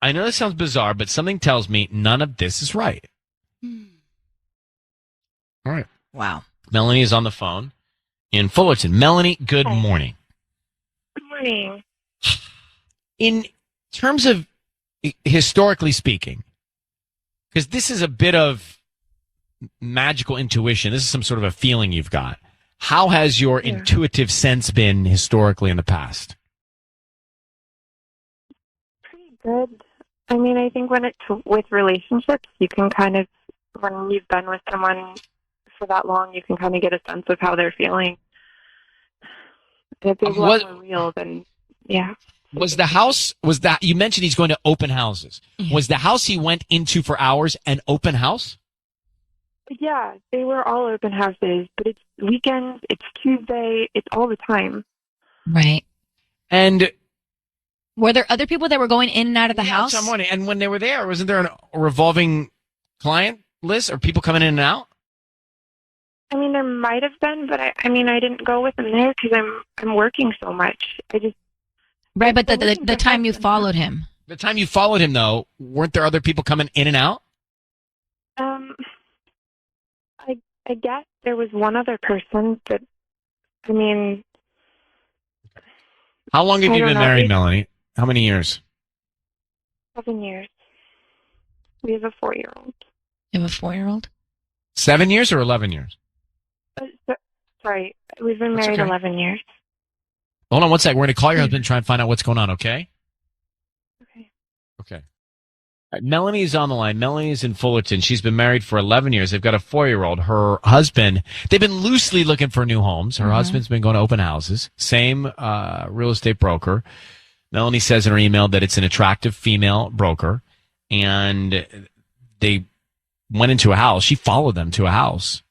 I know this sounds bizarre, but something tells me none of this is right. All right.
Wow.
Melanie is on the phone in Fullerton. Melanie, good morning.
Good morning.
In terms of historically speaking, because this is a bit of magical intuition, this is some sort of a feeling you've got. How has your intuitive sense been historically in the past?
Pretty good. I mean, I think when it's with relationships, you can kind of, when you've been with someone for that long, you can kind of get a sense of how they're feeling. And if it's a lot more real, then yeah.
Was that, you mentioned he's going to open houses. Was the house he went into for hours an open house?
Yeah, they were all open houses, but it's weekends, it's Tuesday, it's all the time.
Right.
And
were there other people that were going in and out of the house?
Some morning. And when they were there, wasn't there a revolving client list or people coming in and out?
I mean, there might have been, but I mean, I didn't go with them there because I'm working so much.
Right, but the time you followed him.
The time you followed him, though, weren't there other people coming in and out?
I guess there was one other person, but I mean.
How long have
I
you
don't
been
know.
married, Melanie? How many years?
7 years. We have a 4-year-old.
You have a 4-year-old?
7 years or 11 years?
Sorry, we've been
That's
married
okay.
11 years.
Hold on one sec. We're going to call your husband and try and find out what's going on, okay? Okay. All right, Melanie is on the line. Melanie is in Fullerton. She's been married for 11 years. They've got a 4-year-old. Her husband, they've been loosely looking for new homes. Her husband's been going to open houses. Same real estate broker. Melanie says in her email that it's an attractive female broker. And they went into a house. She followed them to a house.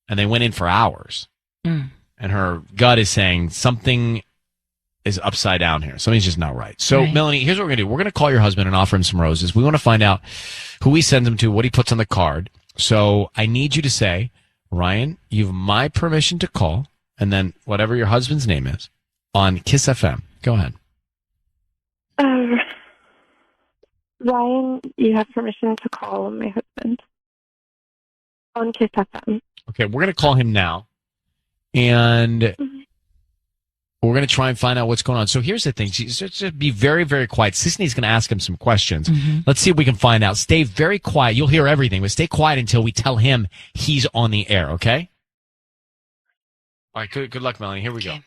And they went in for hours. And her gut is saying something is upside down here. Something's just not right. So, Melanie, here's what we're going to do. We're going to call your husband and offer him some roses. We want to find out who he sends them to, what he puts on the card. So I need you to say, Ryan, you have my permission to call, and then whatever your husband's name is, on Kiss FM. Go ahead.
Ryan, you have permission to call my husband on Kiss FM.
Okay, we're going to call him now, and we're going to try and find out what's going on. So here's the thing. Just be very, very quiet. Sisney's going to ask him some questions. Let's see if we can find out. Stay very quiet. You'll hear everything, but stay quiet until we tell him he's on the air, okay? All right, good luck, Melanie. Here we go.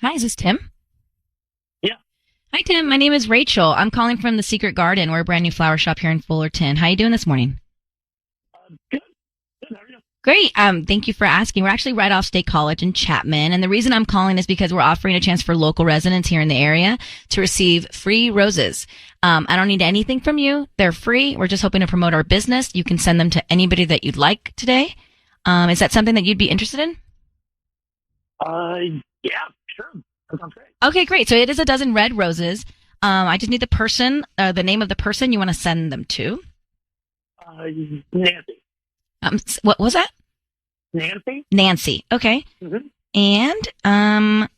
Hi, is this Tim?
Yeah.
Hi, Tim. My name is Rachel. I'm calling from the Secret Garden. We're a brand new flower shop here in Fullerton. How you doing this morning?
Good. How are you?
Great. Thank you for asking. We're actually right off State College in Chapman. And the reason I'm calling is because we're offering a chance for local residents here in the area to receive free roses. I don't need anything from you. They're free. We're just hoping to promote our business. You can send them to anybody that you'd like today. Is that something that you'd be interested in?
Yeah, sure. That sounds great.
Okay, great. So it is a dozen red roses. I just need the name of the person you want to send them to.
Nancy.
What was that?
Nancy.
Nancy. Okay.
Mm-hmm.
And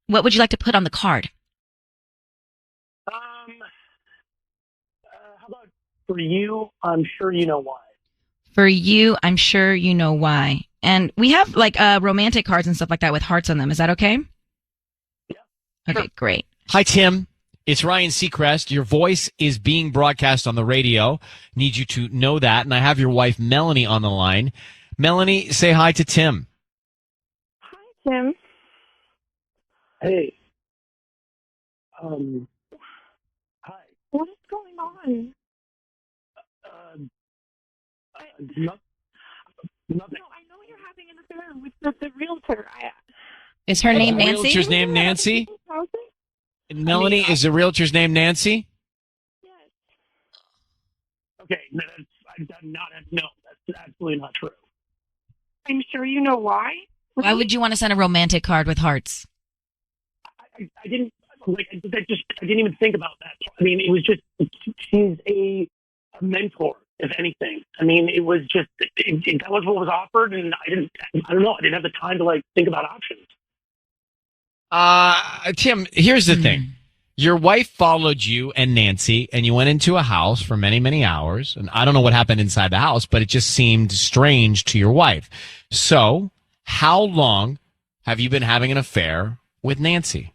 what would you like to put on the card?
How about for you? I'm sure you know why.
For you, I'm sure you know why. And we have like romantic cards and stuff like that with hearts on them. Is that okay?
Yeah.
Okay,
Sure.
great.
Hi, Tim. It's Ryan Seacrest. Your voice is being broadcast on the radio. Need you to know that. And I have your wife, Melanie, on the line. Melanie, say hi to Tim.
Tim.
Hey. Hi.
What is going on?
Nothing.
No, I know you're having an affair with the realtor.
Is her name
The
Nancy?
realtor's name Nancy? And Melanie, is the realtor's name Nancy?
Okay, no, that's absolutely not true.
I'm sure you know why.
Why would you want to send a romantic card with hearts?
I didn't I didn't even think about that. I mean, it was just she's a mentor, if anything. I mean, it was just that was what was offered, and I don't know. I didn't have the time to like think about options.
Tim, here's the thing. Your wife followed you and Nancy, and you went into a house for many, many hours. And I don't know what happened inside the house, but it just seemed strange to your wife. So, how long have you been having an affair with Nancy?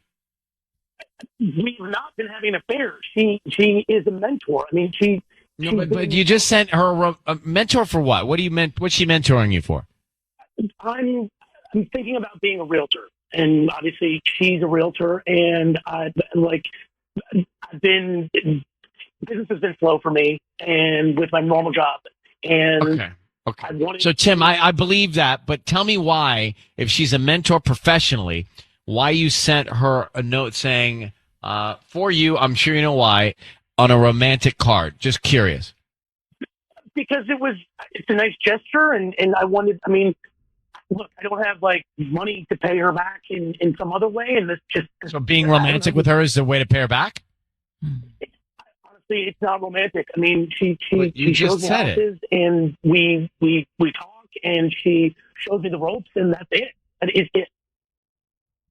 We've not been having an affair. She is a mentor. I mean,
But you just sent her a mentor for what? What do you what's she mentoring you for?
I'm thinking about being a realtor. And obviously, she's a realtor, and business has been slow for me, and with my normal job. And
okay. So, Tim, I believe that, but tell me why, if she's a mentor professionally, why you sent her a note saying, "For you, I'm sure you know why," on a romantic card. Just curious.
Because it's a nice gesture, and I wanted. I mean. Look, I don't have like money to pay her back in some other way, and this just
so being romantic with her is the way to pay her back.
Honestly, it's not romantic. I mean, she
you just
shows me
said
houses, and we talk, and she shows me the ropes, and that's it. That is it.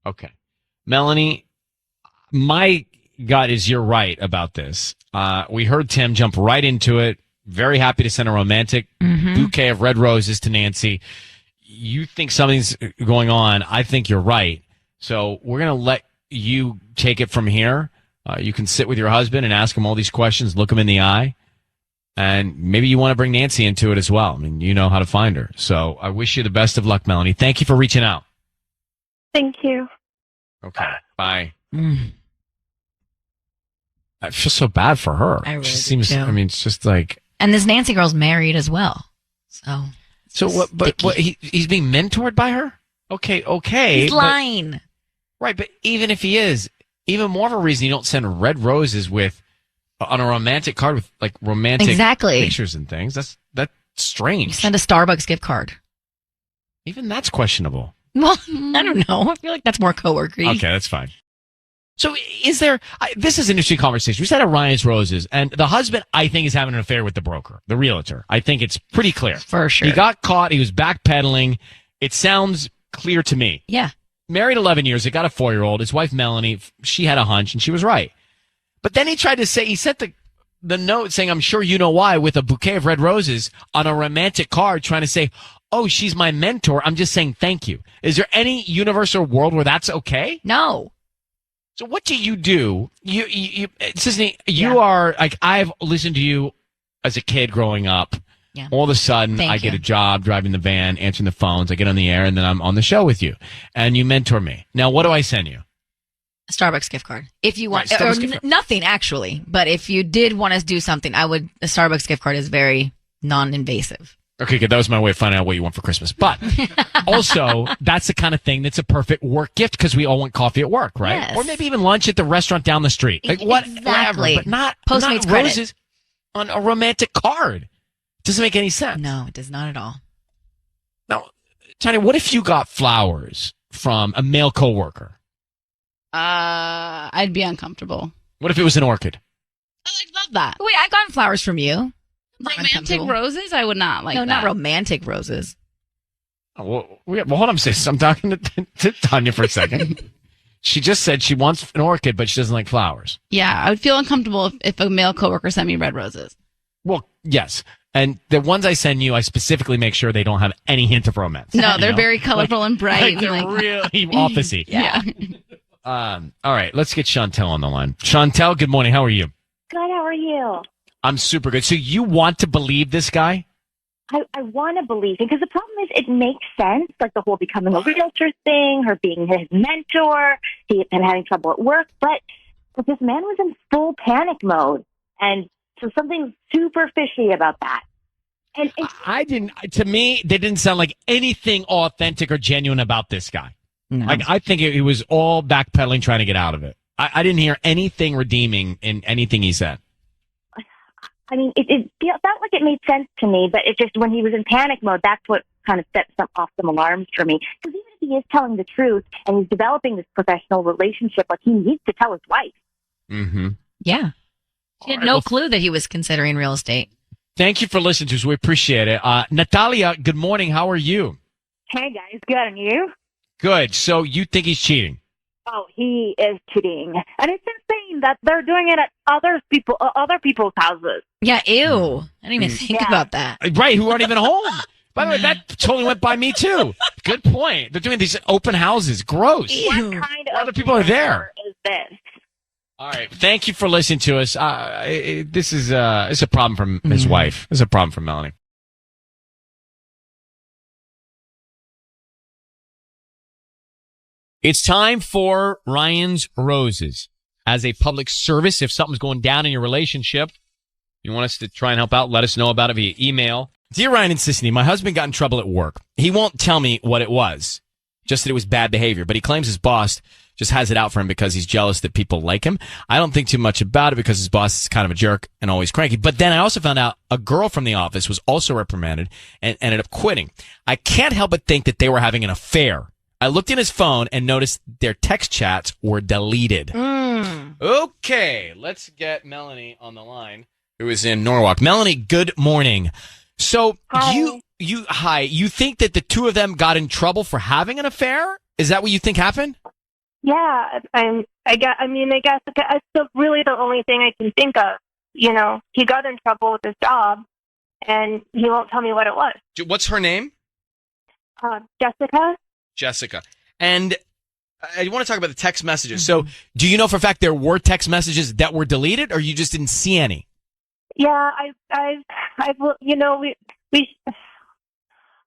Okay, Melanie, my gut is you're right about this. We heard Tim jump right into it. Very happy to send a romantic bouquet of red roses to Nancy. You think something's going on. I think you're right. So we're going to let you take it from here. You can sit with your husband and ask him all these questions, look him in the eye. And maybe you want to bring Nancy into it as well. I mean, you know how to find her. So I wish you the best of luck, Melanie. Thank you for reaching out.
Thank you.
Okay. Bye. I feel so bad for her.
I really
She
do,
seems,
too.
I mean, it's just like.
And this Nancy girl's married as well.
So what? But he's being mentored by her. Okay.
He's lying.
Right, but even if he is, even more of a reason you don't send red roses on a romantic card with like romantic pictures and things. That's strange.
You send a Starbucks gift card.
Even that's questionable.
Well, I don't know. I feel like that's more coworkery.
Okay, that's fine. So this is an interesting conversation. We said at Ryan's Roses, and the husband, I think, is having an affair with the broker, the realtor. I think it's pretty clear.
For sure.
He got caught. He was backpedaling. It sounds clear to me.
Yeah.
Married 11 years. They got a 4-year-old. His wife, Melanie, she had a hunch, and she was right. But then he sent the note saying, "I'm sure you know why," with a bouquet of red roses on a romantic card, trying to say, "Oh, she's my mentor. I'm just saying thank you." Is there any universal world where that's okay?
No.
So what do? Sisney, you are like, I've listened to you as a kid growing up.
Yeah.
All of a sudden, I get a job driving the van, answering the phones. I get on the air, and then I'm on the show with you, and you mentor me. Now, what do I send you?
A Starbucks gift card. If you want,
Right, Starbucks gift card.
nothing actually, but if you did want to do something, a Starbucks gift card is very non-invasive.
Okay, good. That was my way of finding out what you want for Christmas. But also, that's the kind of thing that's a perfect work gift because we all want coffee at work, right?
Yes.
Or maybe even lunch at the restaurant down the street. Like whatever,
Exactly.
but not
Postmates credit.
roses on a romantic card. Doesn't make any sense.
No, it does not at all.
Now, Tanya, what if you got flowers from a male coworker?
I'd be uncomfortable.
What if it was an orchid?
I'd love that.
Wait, I've gotten flowers from you.
Romantic
uncomfortable.
roses? I would not like
No,
that.
not romantic roses.
Oh, well, hold on a second. I'm talking to Tanya for a second. She just said she wants an orchid, but she doesn't like flowers.
Yeah, I would feel uncomfortable if a male coworker sent me red roses.
Well, yes. And the ones I send you, I specifically make sure they don't have any hint of romance.
No, they're very colorful and bright.
Like they're
and
really officey.
Yeah.
All right, let's get Chantel on the line. Chantel, good morning. How are you?
Good, how are you?
I'm super good. So you want to believe this guy?
I want to believe him because the problem is it makes sense, like the whole becoming a realtor thing, her being his mentor, him having trouble at work. But this man was in full panic mode, and so something super fishy about that. And
To me, they didn't sound like anything authentic or genuine about this guy.
No.
Like I think it was all backpedaling, trying to get out of it. I didn't hear anything redeeming in anything he said.
I mean, it felt like it made sense to me, but it just when he was in panic mode, that's what kind of set off some alarms for me. Because even if he is telling the truth and he's developing this professional relationship, like he needs to tell his wife.
Mm-hmm.
Yeah. She had no clue that he was considering real estate.
Thank you for listening to us. We appreciate it. Natalia, good morning. How are you?
Hey guys, good, and you?
Good. So you think he's cheating?
Oh, he is cheating, and it's insane that they're doing it at other people's houses.
Yeah, ew. I didn't even think about that.
Right, who aren't even home. By the way, that totally went by me too. Good point. They're doing these open houses. Gross.
What kind of
Other people are there.
is this?
All right. Thank you for listening to us. This is it's a problem from his wife. It's a problem from Melanie. It's time for Ryan's Roses. As a public service, if something's going down in your relationship, you want us to try and help out, let us know about it via email. Dear Ryan and Sissany, my husband got in trouble at work. He won't tell me what it was, just that it was bad behavior, but he claims his boss just has it out for him because he's jealous that people like him. I don't think too much about it because his boss is kind of a jerk and always cranky. But then I also found out a girl from the office was also reprimanded and ended up quitting. I can't help but think that they were having an affair. I looked in his phone and noticed their text chats were deleted. Okay, let's get Melanie on the line, who is in Norwalk. Melanie, good morning. So
Hi.
you think that the two of them got in trouble for having an affair? Is that what you think happened?
Yeah, I guess that's really the only thing I can think of. You know, he got in trouble with his job, and he won't tell me what it was.
What's her name?
Jessica?
Jessica. And I want to talk about the text messages. So do you know for a fact there were text messages that were deleted, or you just didn't see any?
Yeah, you know,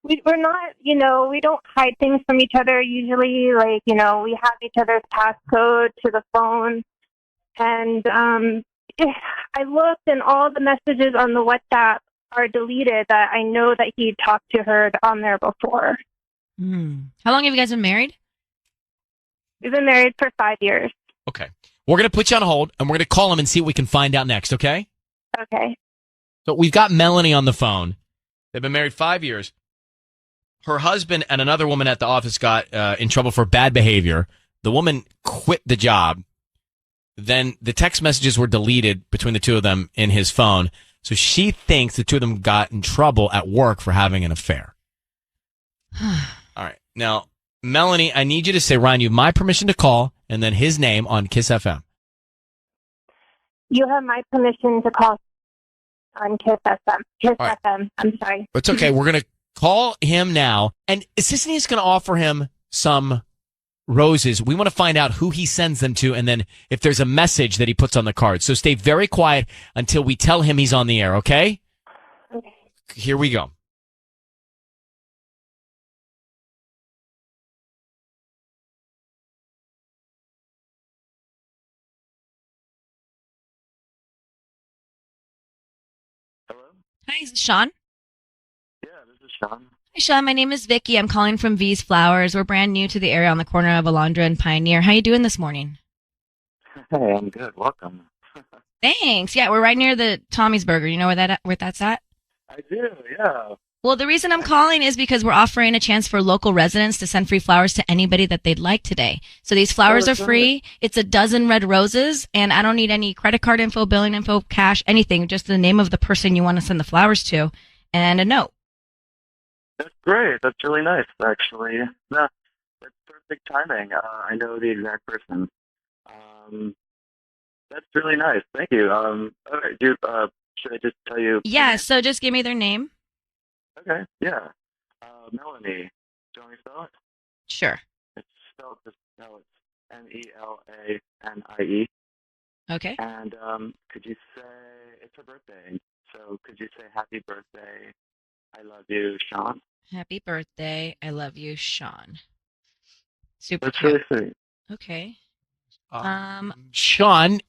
we're not, you know, we don't hide things from each other usually. Like, you know, we have each other's passcode to the phone. And I looked, and all the messages on the WhatsApp are deleted that I know that he talked to her on there before.
How long have you guys been married?
We've been married for 5 years.
Okay. We're going to put you on hold, and we're going to call him and see what we can find out next, okay?
Okay.
So we've got Melanie on the phone. They've been married 5 years. Her husband and another woman at the office got in trouble for bad behavior. The woman quit the job. Then the text messages were deleted between the two of them in his phone. So she thinks the two of them got in trouble at work for having an affair. All right. Now, Melanie, I need you to say, Ryan, you have my permission to call, and then his name on Kiss FM.
You have my permission to call on Kiss FM. Kiss
right.
FM. I'm sorry.
It's okay. We're going to call him now. And Sissany is going to offer him some roses. We want to find out who he sends them to, and then if there's a message that he puts on the card. So stay very quiet until we tell him he's on the air, okay?
Okay.
Here we go.
Hi, is it Sean?
Yeah,
Sean.
Hi, Sean. My name is Vicky. I'm calling from V's Flowers. We're brand new to the area on the corner of Alondra and Pioneer. How you doing this morning?
Hey, I'm good. Welcome.
Thanks. Yeah, we're right near the Tommy's Burger. You know where that's at?
I do, yeah.
Well, the reason I'm calling is because we're offering a chance for local residents to send free flowers to anybody that they'd like today. So these flowers are free. It's a dozen red roses, and I don't need any credit card info, billing info, cash, anything. Just the name of the person you want to send the flowers to and a note.
That's great. That's really nice, actually. Yeah, that's perfect timing. I know the exact person. That's really nice. Thank you. All right, should I just tell you?
Yeah, so just give me their name.
Okay, yeah. Melanie. Do you want me to spell it?
Sure.
It's spelled just no, it's Melanie.
Okay.
And could you say it's her birthday? So could you say happy birthday? I love you, Sean.
Happy birthday. I love you, Sean. Super
That's
cute.
really sweet.
Okay.
Sean,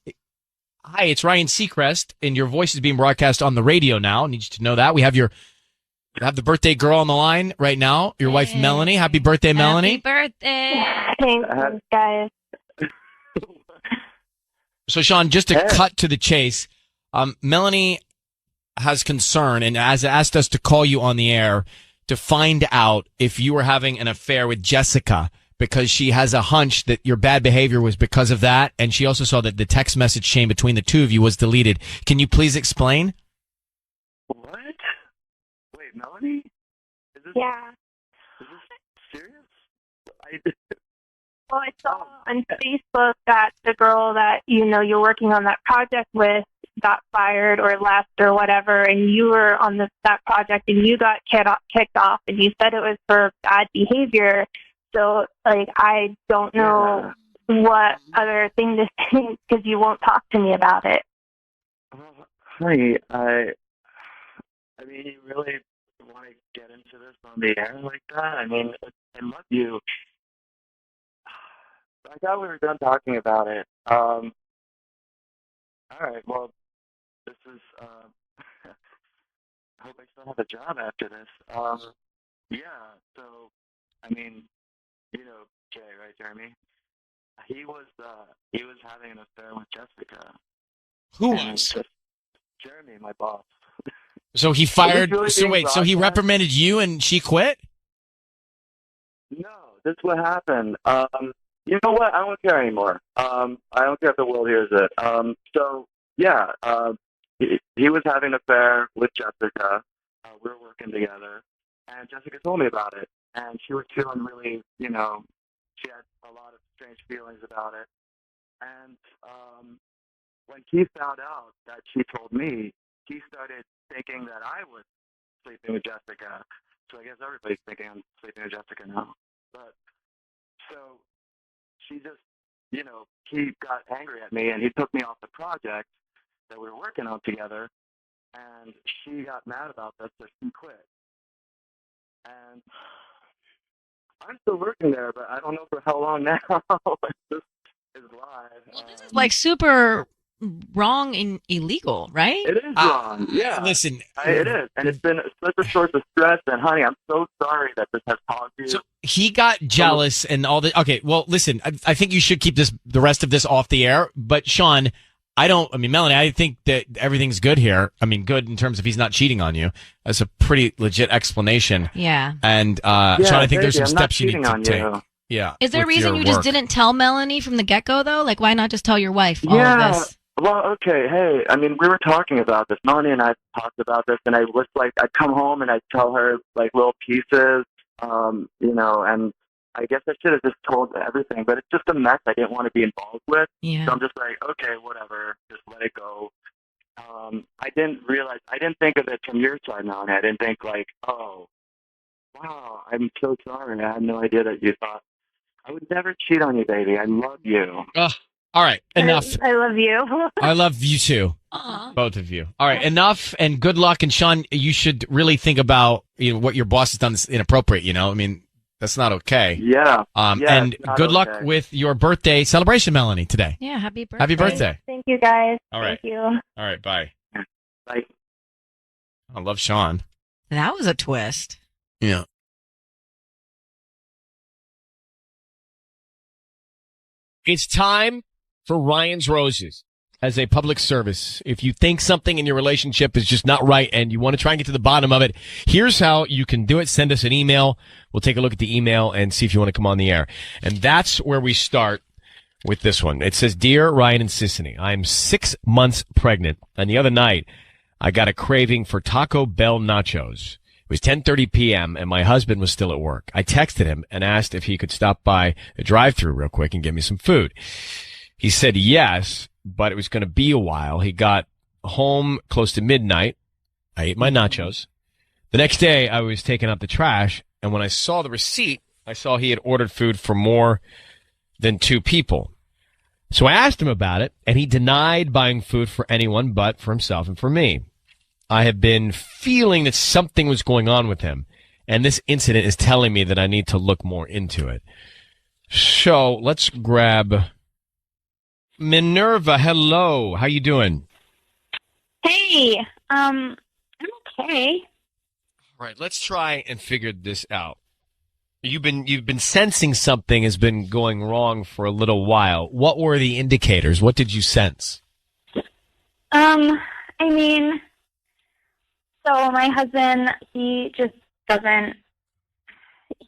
hi, it's Ryan Seacrest, and your voice is being broadcast on the radio now. I need you to know that. We have the birthday girl on the line right now, your wife, Melanie. Happy birthday, Melanie.
Happy birthday.
Thanks, guys.
So, Sean, just to cut to the chase, Melanie has concern and has asked us to call you on the air to find out if you were having an affair with Jessica, because she has a hunch that your bad behavior was because of that, and she also saw that the text message chain between the two of you was deleted. Can you please explain?
What? Wait, Melanie?
Yeah.
Is this serious?
Well, I saw on Facebook that the girl that you're working on that project with got fired or left or whatever, and you were on that project and you got kicked off, and you said it was for bad behavior. So, I don't know what other thing to say because you won't talk to me about it.
Honey, I mean, you really want to get into this on the air like that? I mean, I love you. I thought we were done talking about it. All right, well, this is, I hope I still have a job after this. Yeah, so, I mean, you know Jay, right, Jeremy? He was having an affair with Jessica.
Who was?
Jeremy, my boss.
So he fired.
Really
So wait, so he reprimanded you and she quit?
No, this is what happened. You know what? I don't care anymore. I don't care if the world hears it. So yeah, he was having an affair with Jessica. We were working together, and Jessica told me about it, and she was feeling really, she had a lot of strange feelings about it. And when he found out that she told me, he started thinking that I was sleeping with Jessica. So I guess everybody's thinking I'm sleeping with Jessica now. But so she just, he got angry at me and he took me off the project that we were working on together. And she got mad about that, so she quit. And I'm still working there, but I don't know for how long now. This is live.
Well, this is like super wrong and illegal, right?
It is wrong. Yeah.
Listen.
It is. And it's been such a source of stress. And, honey, I'm so sorry that this has caused you.
So he got jealous and all the. Okay, well, listen, I think you should keep the rest of this off the air. But, Sean, Melanie, I think that everything's good here. I mean, good in terms of he's not cheating on you. That's a pretty legit explanation.
Yeah.
And, Sean, I think there's some steps you need to take.
You.
Yeah.
Is there a reason you just didn't tell Melanie from the get-go, though? Like, why not just tell your wife all of this?
Well, okay, hey, I mean, we were talking about this. Melanie and I talked about this, and I was like, I'd come home and I'd tell her, like, little pieces, and I guess I should have just told everything, but it's just a mess I didn't want to be involved with.
Yeah.
So I'm just like, okay, whatever, just let it go. I didn't think of it from your side, Melanie. I didn't think, like, oh, wow, I'm so sorry. I had no idea that you thought. I would never cheat on you, baby. I love you.
All right, enough.
I love you.
I love you too. Both of you. All right, enough, and good luck. And Sean, you should really think about what your boss has done is inappropriate. I mean, that's not okay.
Yeah.
And good luck with your birthday celebration, Melanie, today.
Yeah, happy birthday.
Happy birthday.
Thank you, guys.
All right.
Thank you.
All right, bye.
Bye.
I love Sean.
That was a twist.
Yeah. It's time for Ryan's Roses as a public service. If you think something in your relationship is just not right and you want to try and get to the bottom of it, here's how you can do it. Send us an email. We'll take a look at the email and see if you want to come on the air. And that's where we start with this one. It says, Dear Ryan and Sissany, I'm 6 months pregnant. And the other night, I got a craving for Taco Bell nachos. It was 10:30 p.m. and my husband was still at work. I texted him and asked if he could stop by a drive-thru real quick and get me some food. He said yes, but it was going to be a while. He got home close to midnight. I ate my nachos. The next day, I was taking out the trash, and when I saw the receipt, I saw he had ordered food for more than 2 people. So I asked him about it, and he denied buying food for anyone but for himself and for me. I have been feeling that something was going on with him, and this incident is telling me that I need to look more into it. So let's grab Minerva. Hello. How you doing?
Hey, I'm okay.
All right, let's try and figure this out. You've been sensing something has been going wrong for a little while. What were the indicators? What did you sense?
I mean, so my husband, he just doesn't,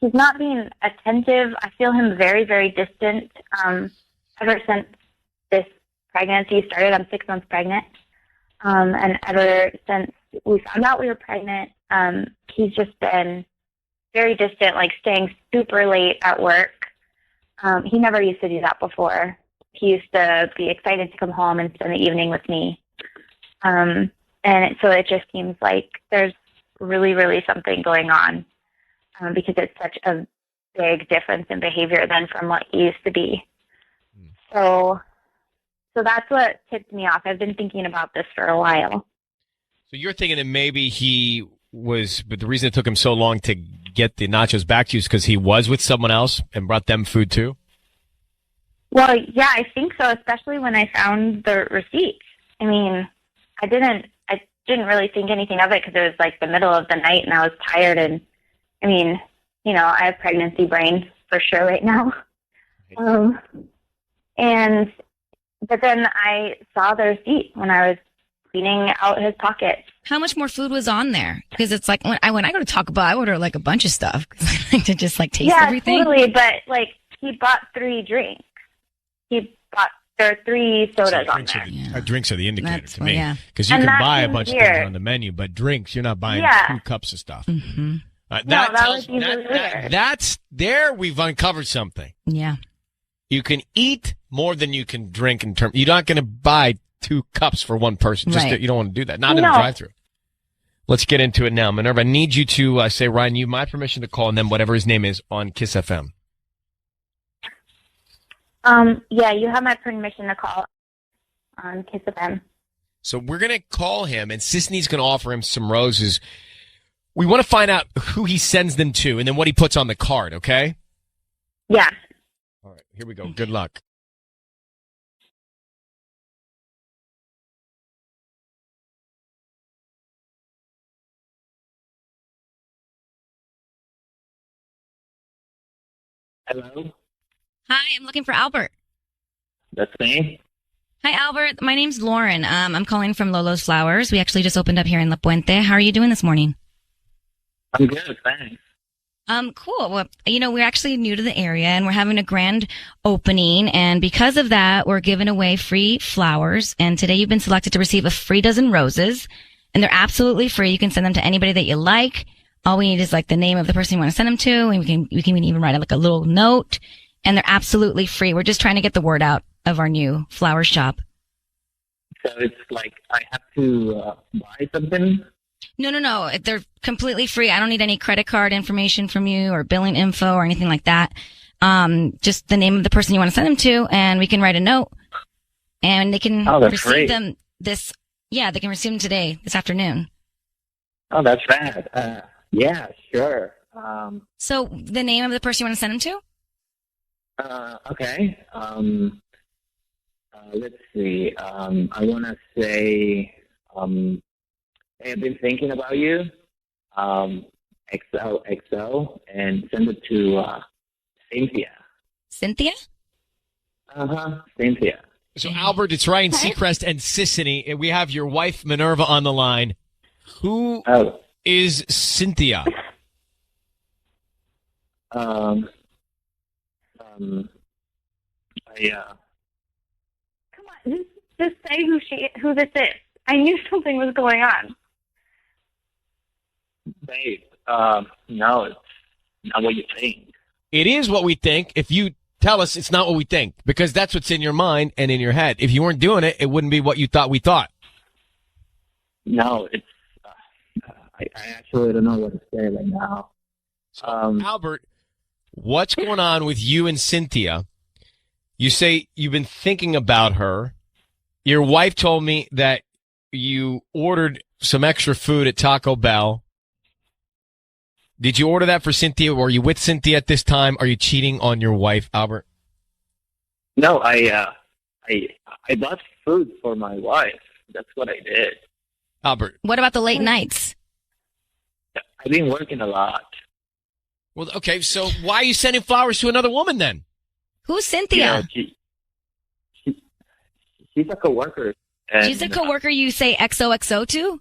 he's not being attentive. I feel him very, very distant. Ever since this pregnancy started, I'm 6 months pregnant. And ever since we found out we were pregnant, he's just been very distant, like staying super late at work. He never used to do that before. He used to be excited to come home and spend the evening with me. And so it just seems like there's really, really something going on because it's such a big difference in behavior than from what he used to be. So that's what tipped me off. I've been thinking about this for a while.
So you're thinking that maybe he was, but the reason it took him so long to get the nachos back to you is because he was with someone else and brought them food too?
Well, yeah, I think so, especially when I found the receipts. I mean, I didn't really think anything of it because it was like the middle of the night and I was tired. And I mean, you know, I have pregnancy brain for sure right now. But then I saw the receipt when I was cleaning out his pockets.
How much more food was on there? Because it's like when I go to Taco Bell, I order like a bunch of stuff because I like to just like taste everything.
Yeah, totally. But like he bought 3 drinks. There are 3 sodas on there.
Drinks are the indicator to me.
Yeah.
Because you
And
can
that
buy a
seems
bunch of
weird.
things on the menu, but drinks, you're not buying 2 cups of stuff.
Mm-hmm.
That would be really weird.
That's there. We've uncovered something.
Yeah.
You can eat more than you can drink in terms. You're not going to buy 2 cups for one person. Just
Right.
you don't want to do that. Not in a drive-thru. Let's get into it now. Minerva, I need you to say, Ryan, you have my permission to call, and then whatever his name is on Kiss FM.
Yeah, you have my permission to call on Kiss FM.
So we're going to call him, and Sisney's going to offer him some roses. We want to find out who he sends them to and then what he puts on the card, okay?
Yeah.
All right, here we go. Good luck.
Hello,
Hi, I'm looking for Albert.
that's me.
Hi, Albert. My name's Lauren. I'm calling from Lolo's Flowers. We actually just opened up here in La Puente. How are you doing this morning?
I'm good, thanks.
Cool. Well, you know, we're actually new to the area and we're having a grand opening. And because of that, we're giving away free flowers. And today you've been selected to receive a free dozen roses. And they're absolutely free. You can send them to anybody that you like. All we need is like the name of the person you want to send them to. And we can even write like a little note. And they're absolutely free. We're just trying to get the word out of our new flower shop.
So it's like I have to buy something?
No. They're completely free. I don't need any credit card information from you or billing info or anything like that. Just the name of the person you want to send them to, and we can write a note, and they can receive them they can receive them today, this afternoon.
Oh, that's rad. Yeah, sure.
So the name of the person you want to send them to?
Okay. Let's see. I want to say, hey, I've been thinking about you. XOXO and send it to Cynthia.
Cynthia?
Cynthia.
So, Albert, it's Ryan Seacrest and Sissany. And we have your wife, Minerva, on the line. Who is Cynthia?
Come on, just say who this is. I knew something was going on.
Babe, no, it's not what you think.
It is what we think if you tell us it's not what we think, because that's what's in your mind and in your head. If you weren't doing it, it wouldn't be what you thought we thought.
No, it's. I actually don't know what to say right now.
Albert, what's going on with you and Cynthia? You say you've been thinking about her. Your wife told me that you ordered some extra food at Taco Bell. Did you order that for Cynthia? Were you with Cynthia at this time? Are you cheating on your wife, Albert?
No, I bought food for my wife. That's what I did.
Albert.
What about the late nights?
I've been working a lot.
Well, okay, so why are you sending flowers to another woman then?
Who's Cynthia?
She's a coworker.
She's a coworker you say XOXO to?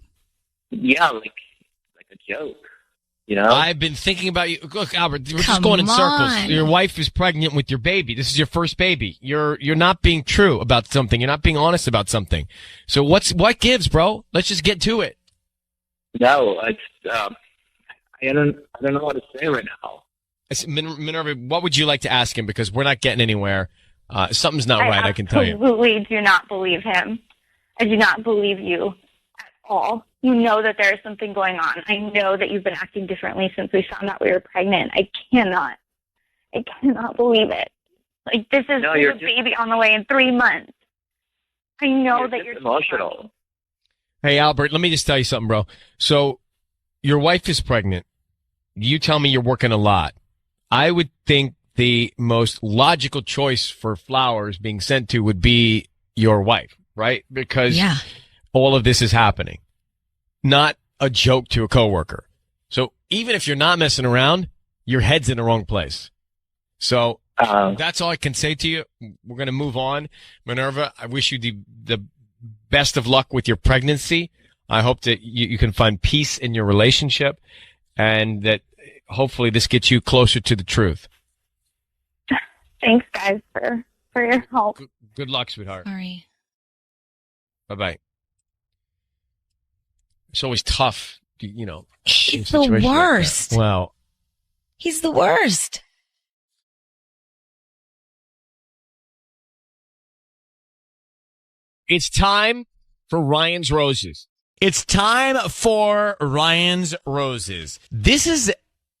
Yeah, like a joke. You know?
I've been thinking about you. Look, Albert, we're just
Come
going in circles.
on.
Your wife is pregnant with your baby. This is your first baby. You're not being true about something. You're not being honest about something. So what gives, bro? Let's just get to it.
No, it's I don't know what to say right now.
Minerva, what would you like to ask him? Because we're not getting anywhere. Something's not right, I can tell you.
I absolutely do not believe him. I do not believe you at all. You know that there is something going on. I know that you've been acting differently since we found out we were pregnant. I cannot believe it. Like, this is a baby on the way in 3 months. I know that you're
emotional.
Hey, Albert, let me just tell you something, bro. So, your wife is pregnant. You tell me you're working a lot. I would think the most logical choice for flowers being sent to would be your wife, right? Because all of this is happening. Not a joke to a coworker. So even if you're not messing around, your head's in the wrong place. So that's all I can say to you. We're going to move on. Minerva, I wish you the best of luck with your pregnancy. I hope that you can find peace in your relationship and that hopefully this gets you closer to the truth.
Thanks, guys, for your help.
Good luck, sweetheart.
Sorry.
Bye-bye. It's always tough, you know.
He's the worst.
Like well,
he's the worst.
It's time for Ryan's Roses. It's time for Ryan's Roses. This is,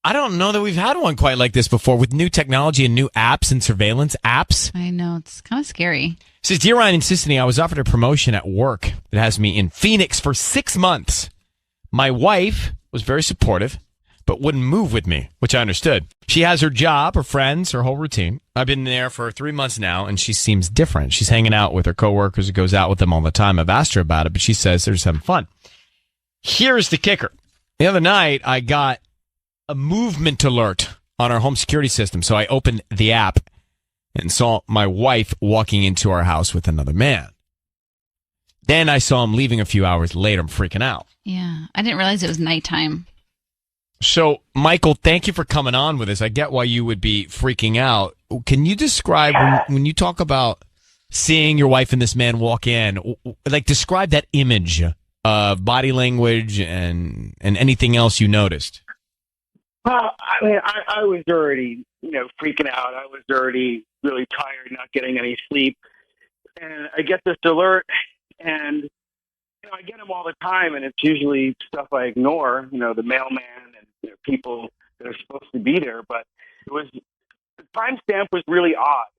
I don't know that we've had one quite like this before with new technology and new apps and surveillance apps.
I know, it's kind of scary.
It says, Dear Ryan and Sissany, I was offered a promotion at work that has me in Phoenix for 6 months. My wife was very supportive, but wouldn't move with me, which I understood. She has her job, her friends, her whole routine. I've been there for 3 months now, and she seems different. She's hanging out with her coworkers and goes out with them all the time. I've asked her about it, but she says they're just having fun. Here's the kicker. The other night, I got a movement alert on our home security system, so I opened the app and saw my wife walking into our house with another man. Then I saw him leaving a few hours later. I'm freaking out.
Yeah, I didn't realize it was nighttime.
So, Michael, thank you for coming on with us. I get why you would be freaking out. Can you describe, when you talk about seeing your wife and this man walk in, like describe that image of body language and anything else you noticed?
Well, I mean, I was already, freaking out. I was already really tired, not getting any sleep. And I get this alert, and I get them all the time, and it's usually stuff I ignore, the mailman and people that are supposed to be there. But the timestamp was really odd.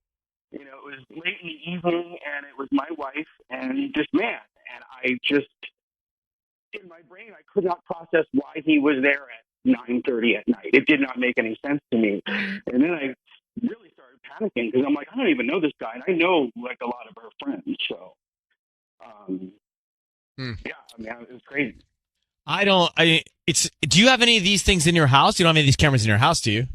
It was late in the evening, and it was my wife and this man. And I just, in my brain, I could not process why he was there at 9:30 at night. It did not make any sense to me. And then I really started panicking because I'm like, I don't even know this guy, and I know a lot of her friends. So, yeah, I mean, it was crazy.
I don't. Do you have any of these things in your house? You don't have any of these cameras in your house, do you?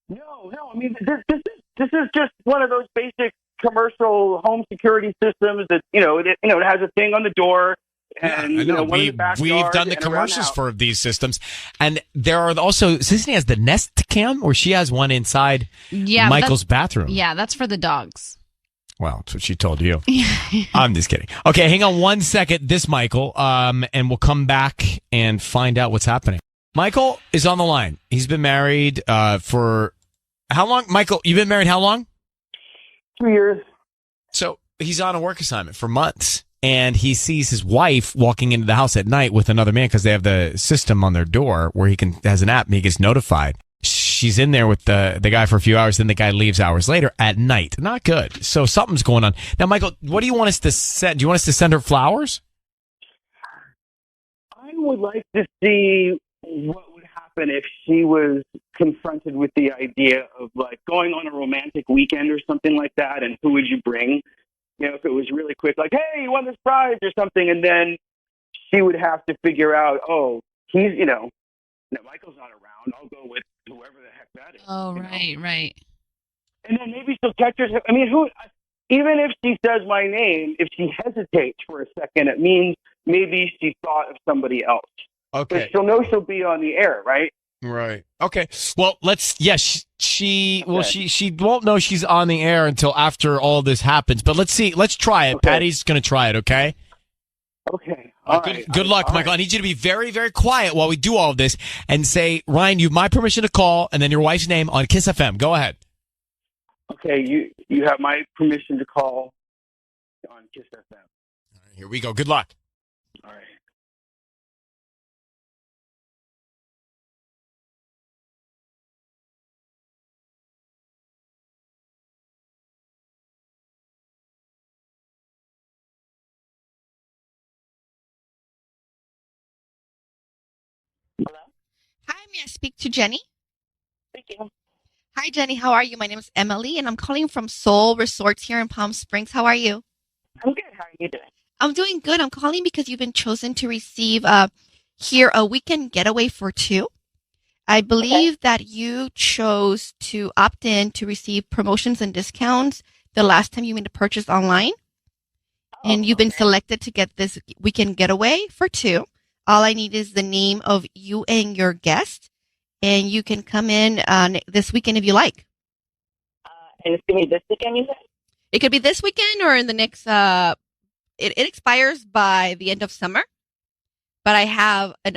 No. I mean, this is just one of those basic commercial home security systems that it has a thing on the door. And
I know.
one in the backyard
We've done the
and around
commercials
house.
for these systems, and there are also Sisney has the Nest Cam, or she has one inside
Yeah,
Michael's bathroom.
Yeah, that's for the dogs.
Well, that's what she told you. I'm just kidding. Okay, hang on one second. This Michael, and we'll come back and find out what's happening. Michael is on the line. He's been married for how long? Michael, you've been married how long?
2 years.
So he's on a work assignment for months, and he sees his wife walking into the house at night with another man because they have the system on their door where has an app and he gets notified. She's in there with the guy for a few hours, then the guy leaves hours later at night. Not good. So something's going on. Now, Michael, what do you want us to send? Do you want us to send her flowers?
I would like to see what would happen if she was confronted with the idea of like going on a romantic weekend or something like that, and who would you bring? If it was really quick, like, hey, you won this prize or something, and then she would have to figure out, oh, he's, Michael's not around. I'll go with whoever the heck that is.
Oh, right.
And then maybe she'll catch herself. I mean, even if she says my name, if she hesitates for a second, it means maybe she thought of somebody else.
Okay.
But she'll know she'll be on the air, right?
Right. Okay. Well, she won't know she's on the air until after all this happens. But let's see. Let's try it. Okay. Patty's going to try it. Okay.
Okay.
Good luck, Michael. I need you to be very, very quiet while we do all of this and say, Ryan, you have my permission to call, and then your wife's name on Kiss FM. Go ahead.
Okay. You have my permission to call on Kiss FM.
All right, here we go. Good luck.
All right.
Hi, may I speak to Jenny?
Speaking.
Hi, Jenny. How are you? My name is Emily, and I'm calling from Soul Resorts here in Palm Springs. How are you?
I'm good. How are you doing?
I'm doing good. I'm calling because you've been chosen to receive here a weekend getaway for two. I believe that you chose to opt in to receive promotions and discounts the last time you made a purchase online. And you've been selected to get this weekend getaway for two. All I need is the name of you and your guest, and you can come in this weekend if you like.
And it's going to be this weekend, you said?
It could be this weekend or in the next, it expires by the end of summer, but I have a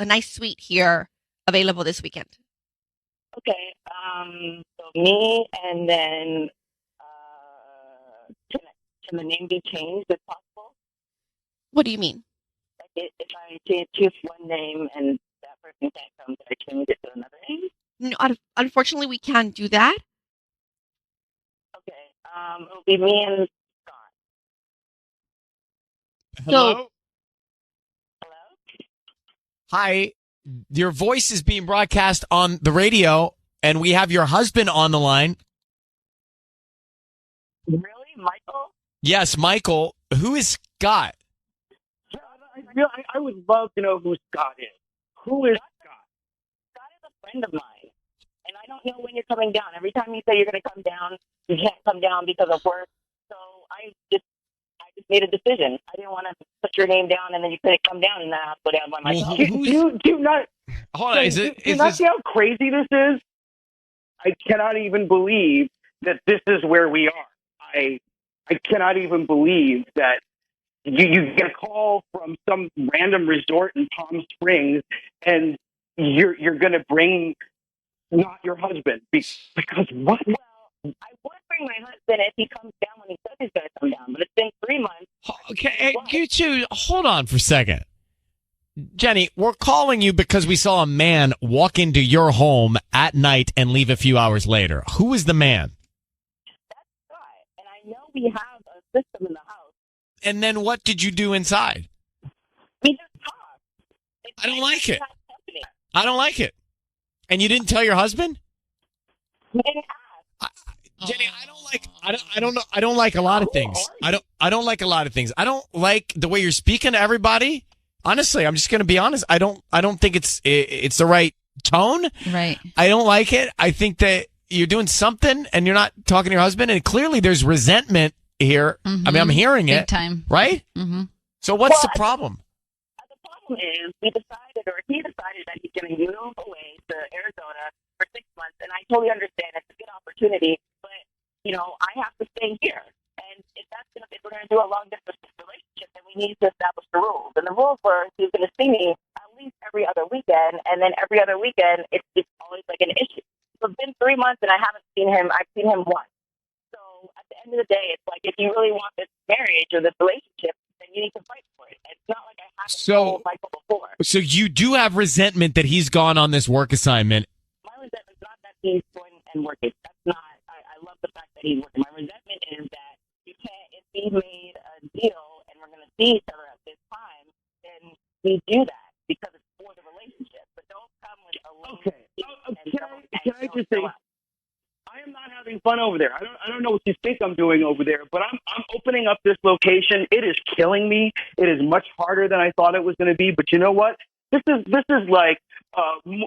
nice suite here available this weekend.
Okay. So me, and then can the name be changed if possible?
What do you mean?
Like if I choose one name and that person can't come, can I change it to another name?
No, unfortunately, we can't do that.
Okay. It'll be me and
Hello? Hi. Your voice is being broadcast on the radio, and we have your husband on the line.
Really? Michael?
Yes, Michael. Who is Scott?
I would love to know who Scott is. Who is Scott?
Scott is a friend of mine, and I don't know when you're coming down. Every time you say you're going to come down, you can't come down because of work. So I just made a decision. I didn't want to put your name down, and then you couldn't come down, and then I have to go down by myself.
Do you not?
Hold on.
Do you not see how crazy this is? I cannot even believe that this is where we are. I cannot even believe that you get a call from some random resort in Palm Springs, and you're going to bring not your husband because what?
Well, I would bring my husband if he comes down when he says he's going to come down, but it's been 3 months.
Okay, you two, hold on for a second. Jenny, we're calling you because we saw a man walk into your home at night and leave a few hours later. Who is the man?
That's right. And I know we have a system in the house.
And then what did you do inside?
We just talked.
I don't like it. I don't like it. And you didn't tell your husband?
He didn't ask.
Jenny, I don't like a lot of things. I don't like a lot of things. I don't like the way you're speaking to everybody. Honestly, I'm just going to be honest. I don't think it's the right tone.
Right.
I don't like it. I think that you're doing something and you're not talking to your husband, and clearly there's resentment here. I mean, I'm hearing
Big
it.
time.
Right?
Mm-hmm.
So what's the problem?
The problem is he decided that he's going to move away to Arizona for 6 months, and I totally understand it's a good opportunity, but I have to stay here. And if we're going to do a long distance relationship, then we need to establish the rules. And the rules were he's going to see me at least every other weekend, and then every other weekend it's always like an issue. So it's been 3 months and I haven't seen him. I've seen him once. So at the end of the day, it's like if you really want this marriage or this relationship, then you need to fight for it. It's not like I haven't told Michael before.
So you do have resentment that he's gone on this work assignment.
My resentment is not that he's going and working. That's not. I love the fact that he's working. My resentment is that you can't. If we made a deal and we're going to see each other at this time, then we do that because it's for the relationship. But don't come with a
Can I just say, I am not having fun over there. I don't know what you think I'm doing over there, but I'm opening up this location. It is killing me. It is much harder than I thought it was going to be. But you know what? This is like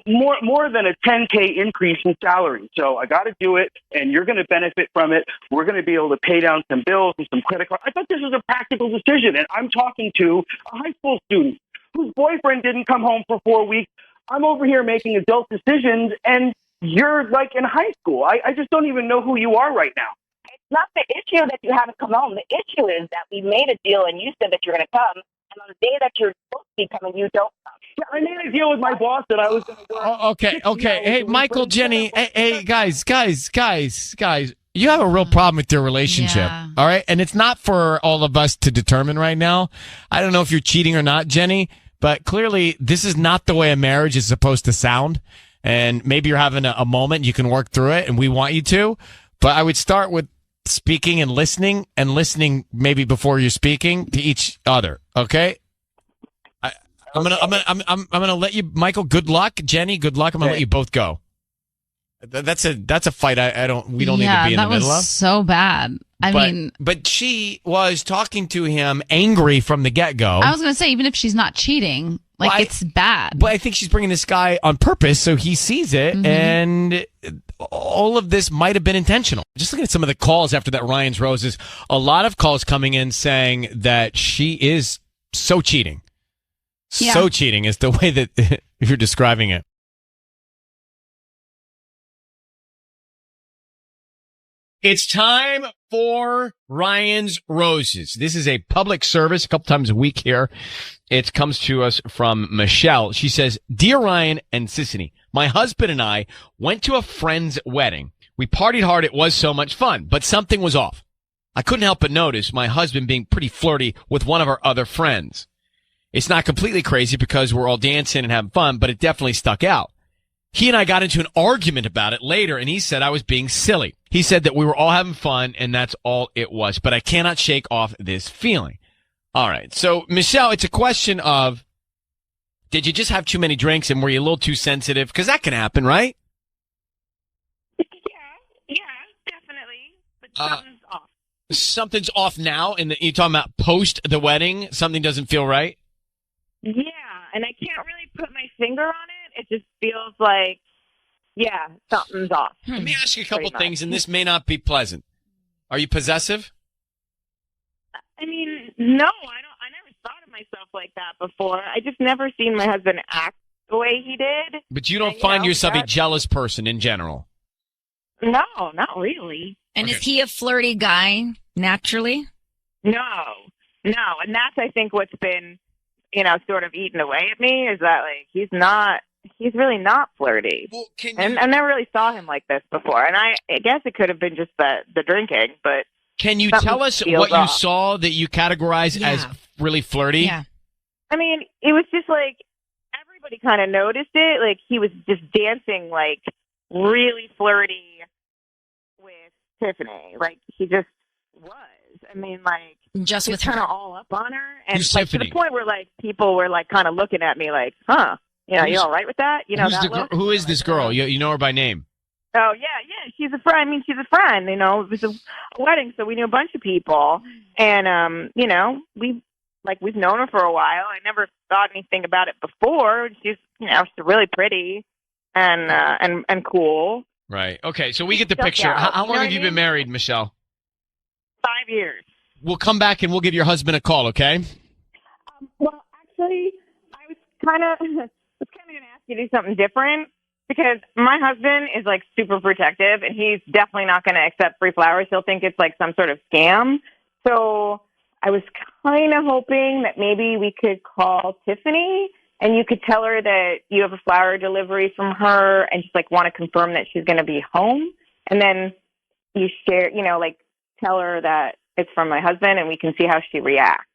more than a 10K increase in salary. So I got to do it, and you're going to benefit from it. We're going to be able to pay down some bills and some credit cards. I thought this was a practical decision, and I'm talking to a high school student whose boyfriend didn't come home for 4 weeks. I'm over here making adult decisions, and you're like in high school. I just don't even know who you are right now.
It's not the issue that you haven't come home. The issue is that we made a deal, and you said that you're going to come. And on the day that you're supposed to be coming, you don't come.
Yeah, I made a deal with my boss that I was going to work.
Okay. Hey, Michael, Jenny. Hey, guys. You have a real problem with your relationship.
Yeah.
All right. And it's not for all of us to determine right now. I don't know if you're cheating or not, Jenny, but clearly this is not the way a marriage is supposed to sound. And maybe you're having a moment. You can work through it, and we want you to. But I would start with speaking and listening maybe before you're speaking to each other. Okay. I'm gonna let you, Michael. Good luck, Jenny. Good luck. I'm gonna let you both go. That's a fight. We don't need to be in the middle of.
That was so bad.
But she was talking to him angry from the get go.
I was going to say, even if she's not cheating, it's bad.
But I think she's bringing this guy on purpose so he sees it, and all of this might have been intentional. Just looking at some of the calls after that Ryan's Roses, a lot of calls coming in saying that she is so cheating.
Yeah.
So cheating is the way that you're describing it. It's time for Ryan's Roses. This is a public service a couple times a week here. It comes to us from Michelle. She says, Dear Ryan and Sissany, my husband and I went to a friend's wedding. We partied hard. It was so much fun, but something was off. I couldn't help but notice my husband being pretty flirty with one of our other friends. It's not completely crazy because we're all dancing and having fun, but it definitely stuck out. He and I got into an argument about it later, and he said I was being silly. He said that we were all having fun, and that's all it was. But I cannot shake off this feeling. All right. So, Michelle, it's a question of, did you just have too many drinks, and were you a little too sensitive? Because that can happen, right?
Yeah, definitely. But something's off.
Something's off now, and you're talking about post the wedding? Something doesn't feel right?
Yeah, and I can't really put my finger on it. It just feels like, yeah, something's off.
Let me ask you a couple
Pretty
things,
much.
and this may not be pleasant. Are you possessive?
I mean, no, I never thought of myself like that before. I just never seen my husband act the way he did.
But you don't
And,
find
know,
yourself a
that-
jealous person in general?
No, not really.
And is he a flirty guy naturally?
No, and that's I think what's been, sort of eaten away at me is that he's really not flirty.
Well,
and I never really saw him like this before. And I guess it could have been just the drinking, but
Can you
something
tell us
feels
what you
off.
saw that you categorize as really flirty?
Yeah.
I mean, it was just like everybody kind of noticed it. Like he was just dancing like really flirty with Tiffany. Like he just was. I mean, like
Just with
kind
her.
of all up on her, and
Who's
like to
Tiffany?
the point where like people were like kind of looking at me like, "Huh, you
Who's-
all right with that?"
Who's
that
the
look?
who is this girl? You know her by name?
Oh yeah, she's a friend. I mean, she's a friend. It was a wedding, so we knew a bunch of people, and we
like we've known her for a while. I never thought anything about it before. She's she's really pretty and cool.
Right. Okay. So we get the
Stuck
picture.
out.
How
You know
long
what
have you
I
been
mean?
married, Michelle?
5 years.
We'll come back and we'll give your husband a call. Okay.
Well, actually, I was kind of going to ask you to do something different because my husband is like super protective and he's definitely not going to accept free flowers. He'll think it's like some sort of scam. So I was kind of hoping that maybe we could call Tiffany and you could tell her that you have a flower delivery from her and just like want to confirm that she's going to be home. And then you share, like tell her that it's from my husband and we can see how she reacts.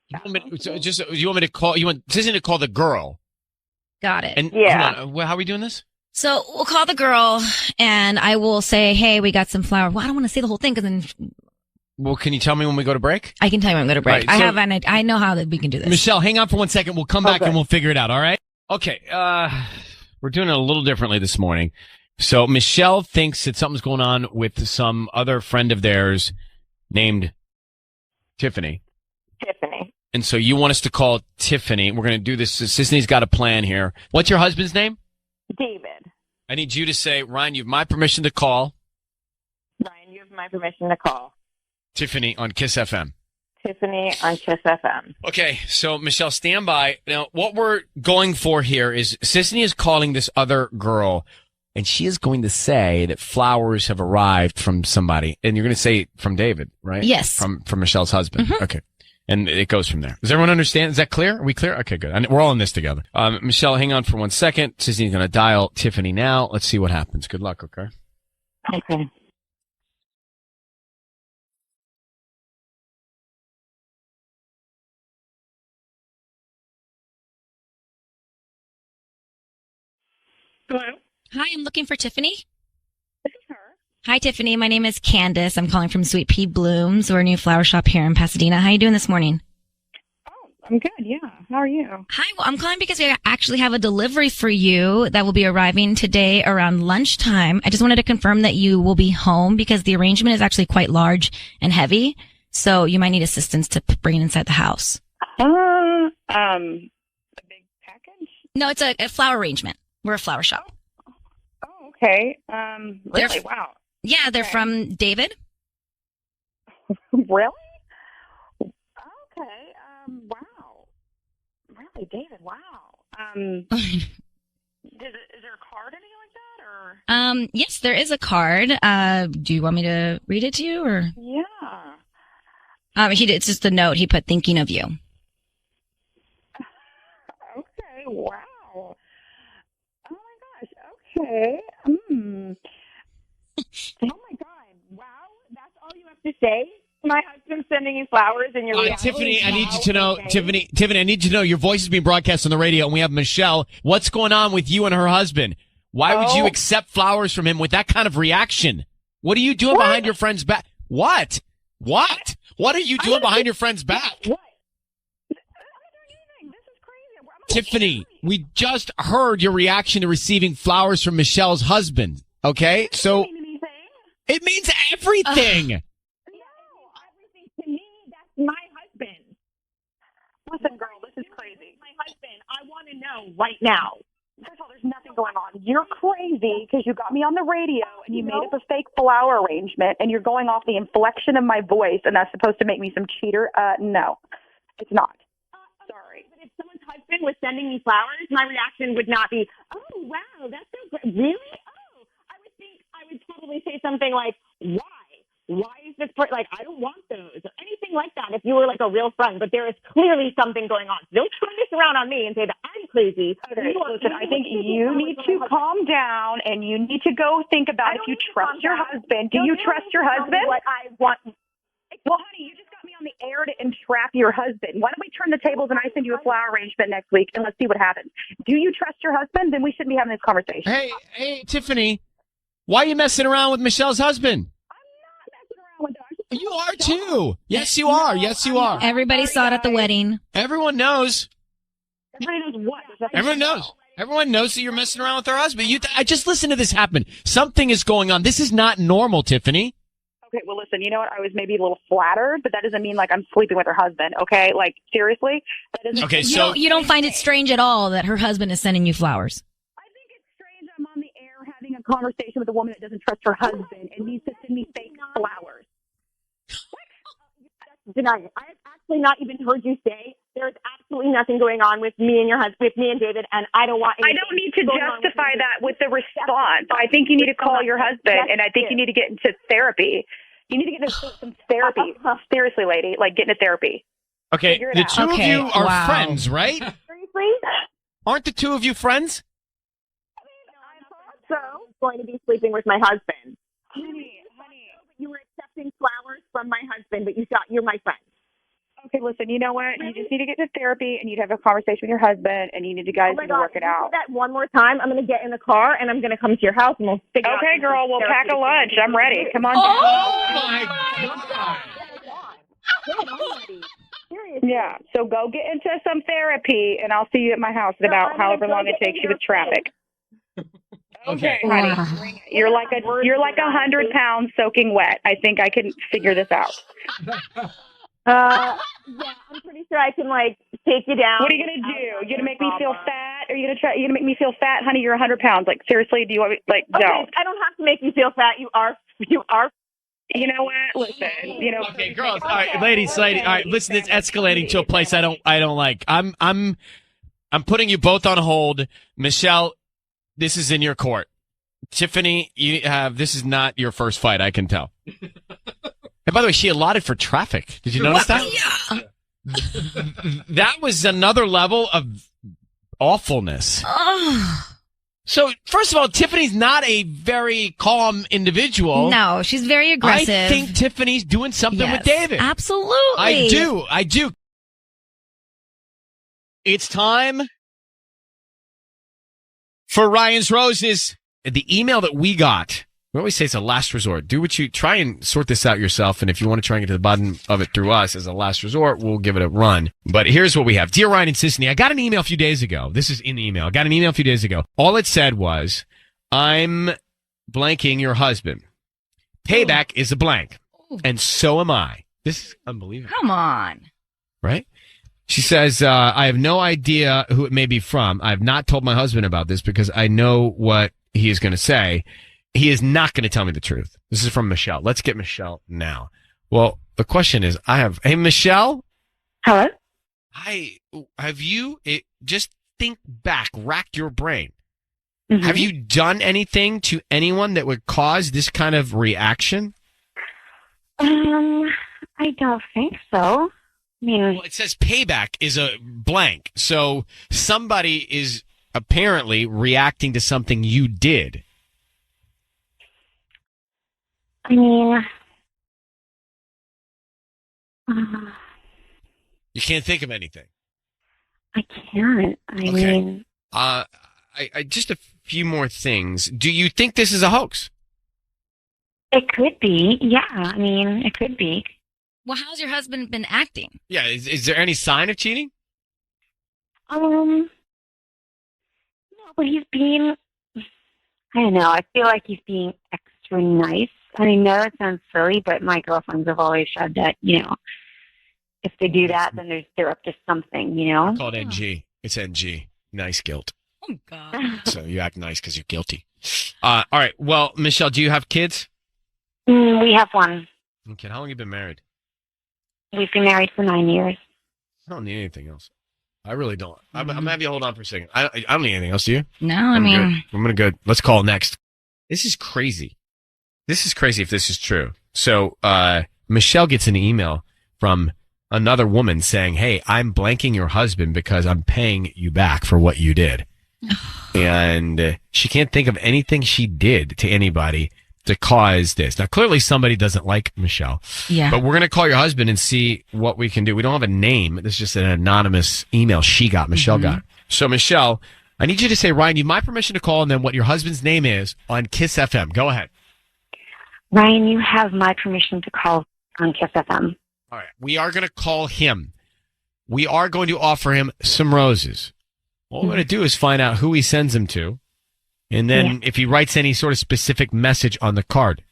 You want me to call? You want Susan to call the girl?
Got it.
And
Yeah.
hold on, how are we doing this?
So we'll call the girl and I will say, hey, we got some flour. Well, I don't want to say the whole thing because then
Well, can you tell me when we go to break?
I can tell you when I'm going to break.
Right, so-
I know how that we can do this.
Michelle, hang on for 1 second. We'll come back
Okay.
and we'll figure it out. All right. Okay. We're doing it a little differently this morning. So Michelle thinks that something's going on with some other friend of theirs named Tiffany.
Tiffany.
And so you want us to call Tiffany. We're going to do this. Sisney's got a plan here. What's your husband's name?
David.
I need you to say, Ryan, you have my permission to call
Ryan, you have my permission to call
Tiffany on Kiss FM.
Tiffany on Kiss FM.
Okay, so Michelle, stand by. Now, what we're going for here is Sisney is calling this other girl, and she is going to say that flowers have arrived from somebody, and you're going to say from David, right?
Yes.
From Michelle's husband. Okay. And it goes from there. Does everyone understand? Is that clear? Are we clear? Okay, good. And we're all in this together. Michelle, hang on for 1 second. Sisney's going to dial Tiffany now. Let's see what happens. Good luck, okay?
Okay.
Hello?
Hi, I'm looking for Tiffany. This is her. Hi, Tiffany. My name is Candace. I'm calling from Sweet Pea Blooms. We're a new flower shop here in Pasadena. How are you doing this morning?
I'm good, yeah. How are you?
Hi, well, I'm calling because we actually have a delivery for you that will be arriving today around lunchtime. I just wanted to confirm that you will be home because the arrangement is actually quite large and heavy. So you might need assistance to bring it inside the house.
A big package?
No, it's a flower arrangement. We're a flower shop.
Oh, okay. Really? Wow.
Yeah, they're from David.
Really? Okay. Wow. Really, David? Wow. Is there a card or anything like that, or?
Yes, there is a card. Do you want me to read it to you or?
Yeah.
It's just a note. He put thinking of you.
Okay. Wow. Oh my gosh. Okay.
Oh my God! Wow, that's all you have to say. My husband's sending you flowers, and you're
Tiffany, I need you to know, Tiffany, I need you to know your voice is being broadcast on the radio, and we have Michelle. What's going on with you and her husband? Why would you accept flowers from him with that kind of reaction? What are you doing behind your friend's back? What? What are you doing behind your friend's back?
What?
Tiffany, we just heard your reaction to receiving flowers from Michelle's husband. Okay, so it means everything.
my husband. Listen, girl, this is crazy. My husband, I want to know right now.
First of all, there's nothing going on. You're crazy because you got me on the radio and you made up a fake flower arrangement and you're going off the inflection of my voice and that's supposed to make me some cheater. No, it's not.
Sorry. But if someone's husband was sending me flowers, my reaction would not be, oh, wow, that's so great. Really? Oh, I would probably say something like, why? Why is this like, I don't want those or anything like that if you were like a real friend, but there is clearly something going on. Don't turn this around on me and say that I'm crazy.
Okay, listen, I think you need to calm down and you need to go think about if you trust your husband. Do you trust your husband?
What I want.
Well, honey, you just got me on the air to entrap your husband. Why don't we turn the tables and I send you a flower arrangement next week and let's see what happens. Do you trust your husband? Then we shouldn't be having this conversation.
Hey, Tiffany, why are you messing around with Michelle's husband? You are too. Yes, you are. Yes, you are.
Everybody saw it at the wedding.
Everyone knows.
Everybody knows what?
Everyone knows. Everyone knows that you're messing around with her husband. I just listened to this happen. Something is going on. This is not normal, Tiffany.
Okay, well, listen, you know what? I was maybe a little flattered, but that doesn't mean like I'm sleeping with her husband. Okay, like seriously, that doesn't.
Okay,
You don't find it strange at all that her husband is sending you flowers.
I'm on the air having a conversation with a woman that doesn't trust her husband and needs to send me fake flowers.
Deny it. I have actually not even heard you say there's absolutely nothing going on with me and your husband, with me and David, and I don't want.
I don't need to justify that with the response. I think you need to call your husband, and I think you need to get into therapy. You need to get into some therapy. Seriously, lady, like get into therapy.
Okay,
Figure it
the
out.
two of you are
Wow.
friends, right?
Seriously?
Aren't the two of you friends?
So going to be sleeping with my husband. Honey, you were accepting flowers from my husband, but you thought you're my friend.
Okay, listen, you know what? You just need to get into therapy, and you need to have a conversation with your husband, and you need to guys
Oh my
need to
God,
work it
if you
out.
say that one more time, I'm going to get in the car and I'm going to come to your house and we'll figure out.
Okay, girl, we'll pack a lunch. I'm ready. Come on. Yeah, so go get into some therapy, and I'll see you at my house in about however long it takes you with traffic. Okay, honey, bring it. You're like 100 pounds soaking wet. I think I can figure this out.
Yeah, I'm pretty sure I can like take you down.
What are you gonna do? You gonna make me feel fat? Are you gonna make me feel fat, honey? You're 100 pounds. Like seriously, do you want me? Like
Okay,
don't.
I don't have to make you feel fat. You are.
You know what? Listen. You know.
Okay, girls. All right, ladies. All right, listen. It's escalating to a place I don't like. I'm putting you both on hold, Michelle. This is in your court. Tiffany, this is not your first fight. I can tell. And by the way, she allotted for traffic. Did you notice that?
Yeah.
That was another level of awfulness. So, first of all, Tiffany's not a very calm individual.
No, she's very aggressive.
I think Tiffany's doing something with David.
Absolutely.
I do. It's time for Ryan's Roses. The email that we got, we always say it's a last resort. Do what you try and sort this out yourself. And if you want to try and get to the bottom of it through us as a last resort, we'll give it a run. But here's what we have. Dear Ryan and Sisney, I got an email a few days ago. This is in the email. I got an email a few days ago. All it said was, I'm blanking your husband. Payback is a blank. And so am I. This is unbelievable.
Come on.
Right? She says, I have no idea who it may be from. I have not told my husband about this because I know what he is going to say. He is not going to tell me the truth. This is from Michelle. Let's get Michelle now. Well, the question is, hey, Michelle?
Hello?
Just think back, rack your brain.
Mm-hmm.
Have you done anything to anyone that would cause this kind of reaction?
I don't think so.
Well, it says payback is a blank. So somebody is apparently reacting to something you did.
I mean,
You can't think of anything.
I can't. I mean,
I just a few more things. Do you think this is a hoax?
it could be. Yeah, I mean, it could be.
Well, how's your husband been acting?
Yeah. Is there any sign of cheating?
No, but he's being, I don't know, I feel like he's being extra nice. I know it sounds silly, but my girlfriends have always said that, if they do that, then they're up to something,
It's called NG. It's NG. Nice guilt.
Oh, God.
So you act nice because you're guilty. All right. Well, Michelle, do you have kids?
We have one.
Okay. How long have you been married?
We've been married for 9 years.
I don't need anything else. I really don't. I'm going to have you hold on for a second. I don't need anything else, do you?
No,
I'm going to go. Let's call next. This is crazy. This is crazy if this is true. So Michelle gets an email from another woman saying, hey, I'm blanking your husband because I'm paying you back for what you did. And she can't think of anything she did to anybody to cause this. Now, clearly somebody doesn't like Michelle.
Yeah.
But we're going to call your husband and see what we can do. We don't have a name. This is just an anonymous email Michelle got. So, Michelle, I need you to say, Ryan, you have my permission to call and then what your husband's name is on Kiss FM. Go ahead.
Ryan, you have my permission to call on Kiss FM.
All right. We are going to call him. We are going to offer him some roses. All we're going to do is find out who he sends them to. And then if he writes any sort of specific message on the card.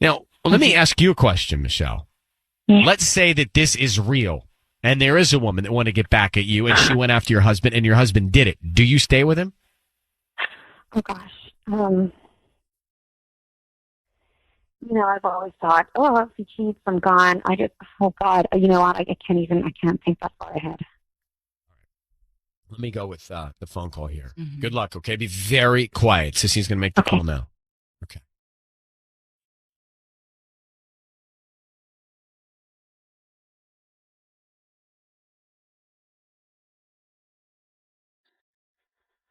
Now, Well, let me ask you a question, Michelle. Let's say that this is real and there is a woman that wanted to get back at you and she went after your husband and your husband did it. Do you stay with him?
Oh gosh. I've always thought, if he cheats, I'm gone. Oh God, you know what? I can't think that far ahead.
Let me go with the phone call here. Mm-hmm. Good luck, okay? Be very quiet. Sissy's going to make the call now. Okay.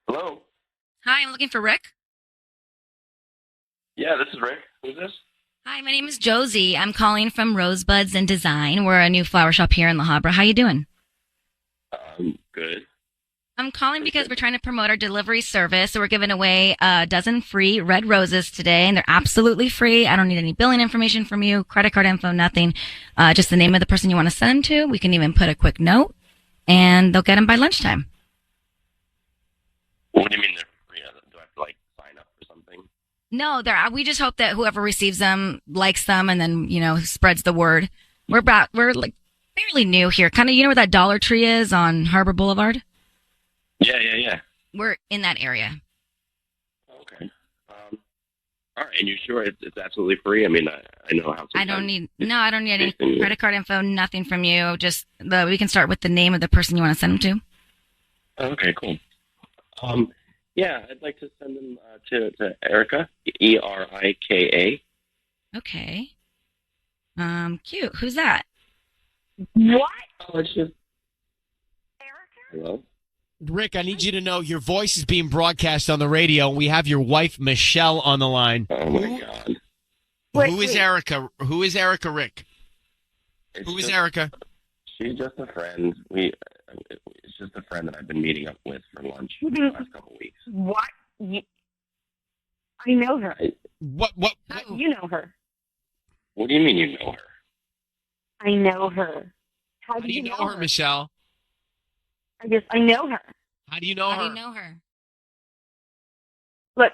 Hello?
Hi, I'm looking for Rick.
Yeah, this is Rick. Who's this?
Hi, my name is Josie. I'm calling from Rosebuds and Design. We're a new flower shop here in La Habra. How you doing?
Good.
I'm calling because we're trying to promote our delivery service. So we're giving away a dozen free red roses today, and they're absolutely free. I don't need any billing information from you, credit card info, nothing. Just the name of the person you want to send them to. We can even put a quick note, and they'll get them by lunchtime.
What do you mean they're free? Do I have to, sign up for something?
No, we just hope that whoever receives them likes them and then, spreads the word. We're fairly new here. Kind of, where that Dollar Tree is on Harbor Boulevard?
Yeah.
We're in that area.
Okay. All right. And you sure it's absolutely free? I mean, I know how.
I don't need any credit card info, nothing from you. Just we can start with the name of the person you want to send them
to. Okay, cool. Yeah, I'd like to send them to Erica, Erika.
Okay. Cute. Who's that?
What?
Oh, it's just Erica. Hello.
Rick, I need you to know your voice is being broadcast on the radio. We have your wife, Michelle, on the line.
Oh, my God.
Who is Erica? Who is Erica, Rick? Who is Erica?
She's just a friend. It's just a friend that I've been meeting up with for lunch for the last couple of weeks.
What? I know her.
What?
You know her.
What do you mean you know her?
I know her. How
do you know her, Michelle?
I know her.
How do you know her?
How do you know her?
Look,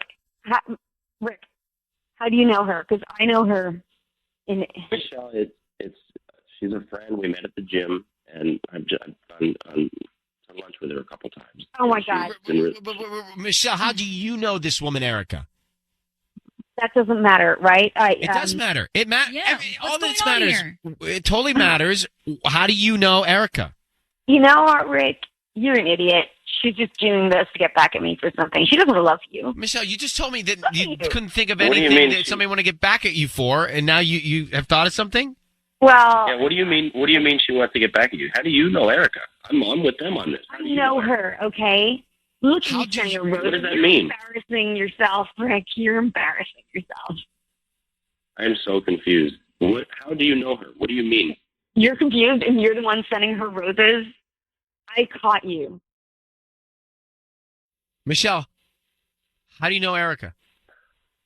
Rick, how do you know her? Because I know her.
Michelle, she's a friend. We met at the gym, and I've done lunch with her a couple times.
Oh my God,
Michelle, how do you know this woman, Erica?
That doesn't matter, right?
It does matter. It matters.
Yeah,
all this matters. It totally matters. How do you know Erica?
You know what, Rick? You're an idiot. She's just doing this to get back at me for something. She doesn't love you.
Michelle, you just told me that you couldn't think of anything that somebody want to get back at you for, and now you have thought of something?
Well...
Yeah, what do you mean? What do you mean she wants to get back at you? How do you know Erica? I'm with them on this.
I know her, okay? Look,
what does that mean?
You're embarrassing yourself, Rick. You're embarrassing yourself.
I'm so confused. How do you know her? What do you mean?
You're confused, and you're the one sending her roses? I caught you.
Michelle, how do you know Erica?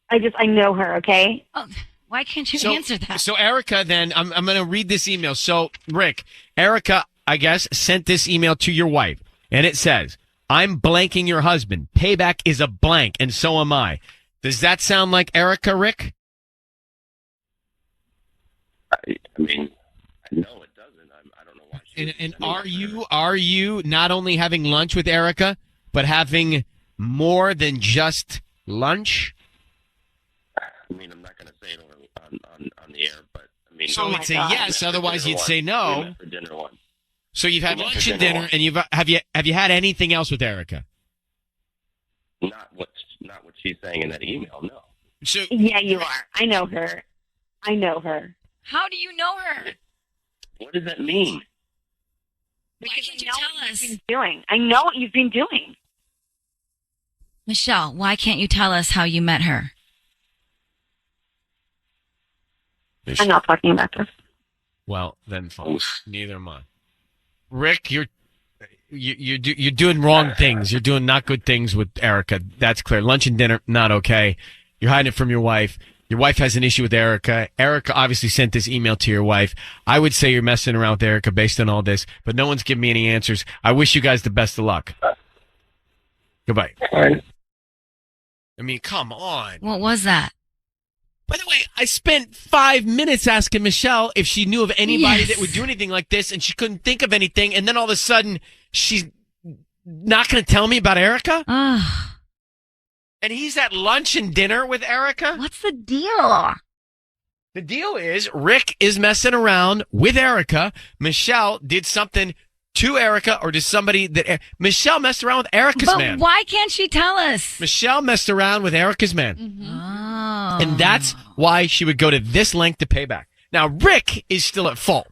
I know her, okay?
Oh, why can't you answer that?
So Erica, then, I'm going to read this email. So, Rick, Erica, I guess, sent this email to your wife, and it says, I'm blanking your husband. Payback is a blank, and so am I. Does that sound like Erica, Rick?
I mean, no, it doesn't. I don't know why.
And are you not only having lunch with Erica, but having more than just lunch?
I mean, I'm not going to say it on the air, but I mean.
So it's a yes. Otherwise, you'd say no.
For dinner one.
So you've had lunch and dinner, and have you had anything else with Erica?
Not what she's saying in that email. No.
So
yeah, you are. I know her. I know her.
How do you know her?
What does that mean?
Why can't you tell us?
I know what you've been doing.
Michelle, why can't you tell us how you met her?
I'm not talking about this.
Well, then fine. Neither am I. Rick, you're doing wrong things. You're doing not good things with Erica. That's clear. Lunch and dinner, not okay. You're hiding it from your wife. Your wife has an issue with Erica. Erica obviously sent this email to your wife. I would say you're messing around with Erica based on all this, but no one's giving me any answers. I wish you guys the best of luck. Goodbye.
Fine.
I mean, come on.
What was that?
By the way, I spent 5 minutes asking Michelle if she knew of anybody that would do anything like this, and she couldn't think of anything. And then all of a sudden, she's not going to tell me about Erica? And he's at lunch and dinner with Erica?
What's the deal?
The deal is Rick is messing around with Erica. Michelle did something to Erica, or to somebody that Michelle messed around with Erica's man.
Why can't she tell us?
Michelle messed around with Erica's man.
Oh.
And that's why she would go to this length to pay back. Now, Rick is still at fault,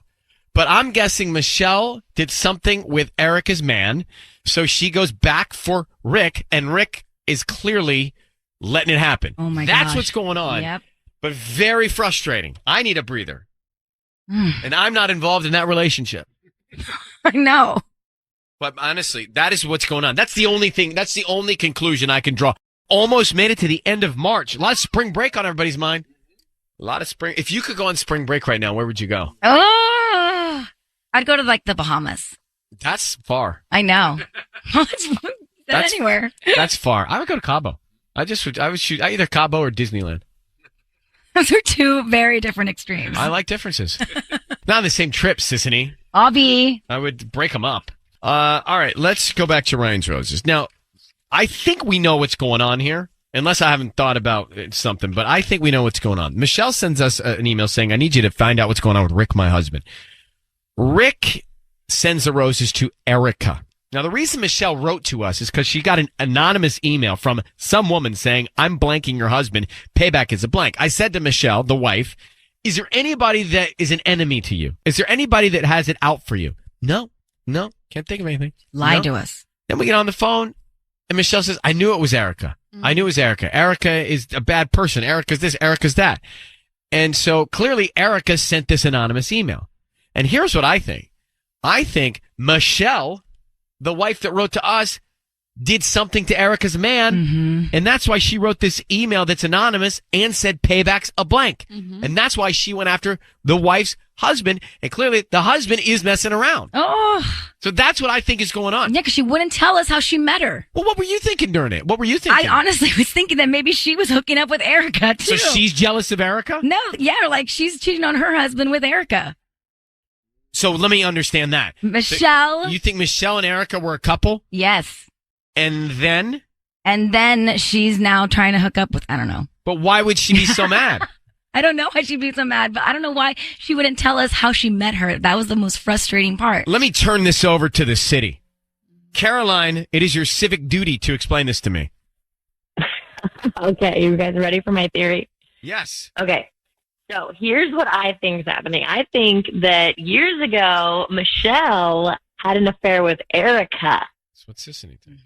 but I'm guessing Michelle did something with Erica's man, so she goes back for Rick, and Rick is clearly letting it happen.
Oh my
That's
gosh.
what's going on.
Yep.
But very frustrating. I need a breather. And I'm not involved in that relationship.
I know.
But honestly, that is what's going on. That's the only thing. That's the only conclusion I can draw. Almost made it to the end of March. A lot of spring break on everybody's mind. A lot of spring. If you could go on spring break right now, where would you go?
Oh, I'd go to like the Bahamas.
That's far.
I know. Anywhere.
That's far. I would go to Cabo. I would shoot either Cabo or Disneyland.
Those are two very different extremes.
I like differences. Not on the same trip, Sissany.
Abby.
I would break them up. All right, let's go back to Ryan's Roses. Now, I think we know what's going on here, unless I haven't thought about something, but I think we know what's going on. Michelle sends us an email saying, I need you to find out what's going on with Rick, my husband. Rick sends the roses to Erica. Now, the reason Michelle wrote to us is because she got an anonymous email from some woman saying, I'm blanking your husband. Payback is a blank. I said to Michelle, the wife, is there anybody that is an enemy to you? Is there anybody that has it out for you? No, can't think of anything.
Lie to us.
Then we get on the phone, and Michelle says, I knew it was Erica. I knew it was Erica. Erica is a bad person. Erica's this, Erica's that. And so clearly Erica sent this anonymous email. And here's what I think. I think Michelle, the wife that wrote to us, did something to Erica's man, and that's why she wrote this email that's anonymous and said payback's a blank. And that's why she went after the wife's husband, and clearly the husband is messing around.
Oh.
So that's what I think is going on.
Yeah, because she wouldn't tell us how she met her.
Well, what were you thinking during it? What were you thinking?
I honestly was thinking that maybe she was hooking up with Erica, too.
So she's jealous of Erica?
No, yeah, like she's cheating on her husband with Erica.
So let me understand that.
Michelle.
So you think Michelle and Erica were a couple?
Yes.
And then?
And then she's now trying to hook up with, I don't know.
But why would she be so mad?
I don't know why she'd be so mad, but I don't know why she wouldn't tell us how she met her. That was the most frustrating part.
Let me turn this over to the city. Caroline, it is your civic duty to explain this to me.
Okay, you guys ready for my theory?
Yes.
Okay. So here's what I think is happening. I think that years ago, Michelle had an affair with Erica.
That's what Sissany thinks.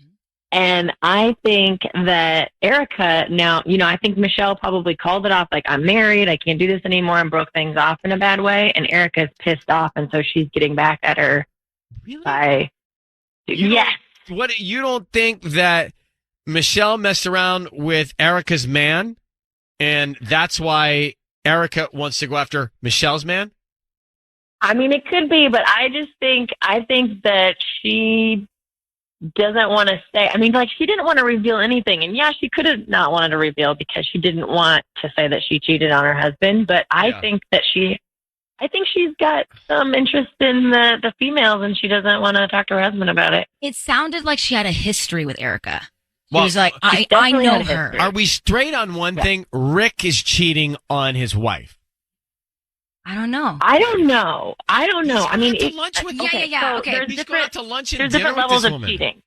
And I think that Erica now, I think Michelle probably called it off like, I'm married, I can't do this anymore, and broke things off in a bad way. And Erica's pissed off, and so she's getting back at her.
Really?
By, yes.
You don't think that Michelle messed around with Erica's man, and that's why Erica wants to go after Michelle's man?
I mean, it could be, but I think that she doesn't want to say. I mean, like, she didn't want to reveal anything. And yeah, she could have not wanted to reveal because she didn't want to say that she cheated on her husband. But I think that I think she's got some interest in the females, and she doesn't want to talk to her husband about it.
It sounded like she had a history with Erica. She
Well,
was like, I
definitely
know
had a
her.
history.
Are we straight on one thing? Rick is cheating on his wife.
I don't know.
I don't know. I mean,
to lunch with
yeah. Okay.
There's
He's going out to lunch and
there's
dinner
different
with
levels
this
of
woman.
cheating.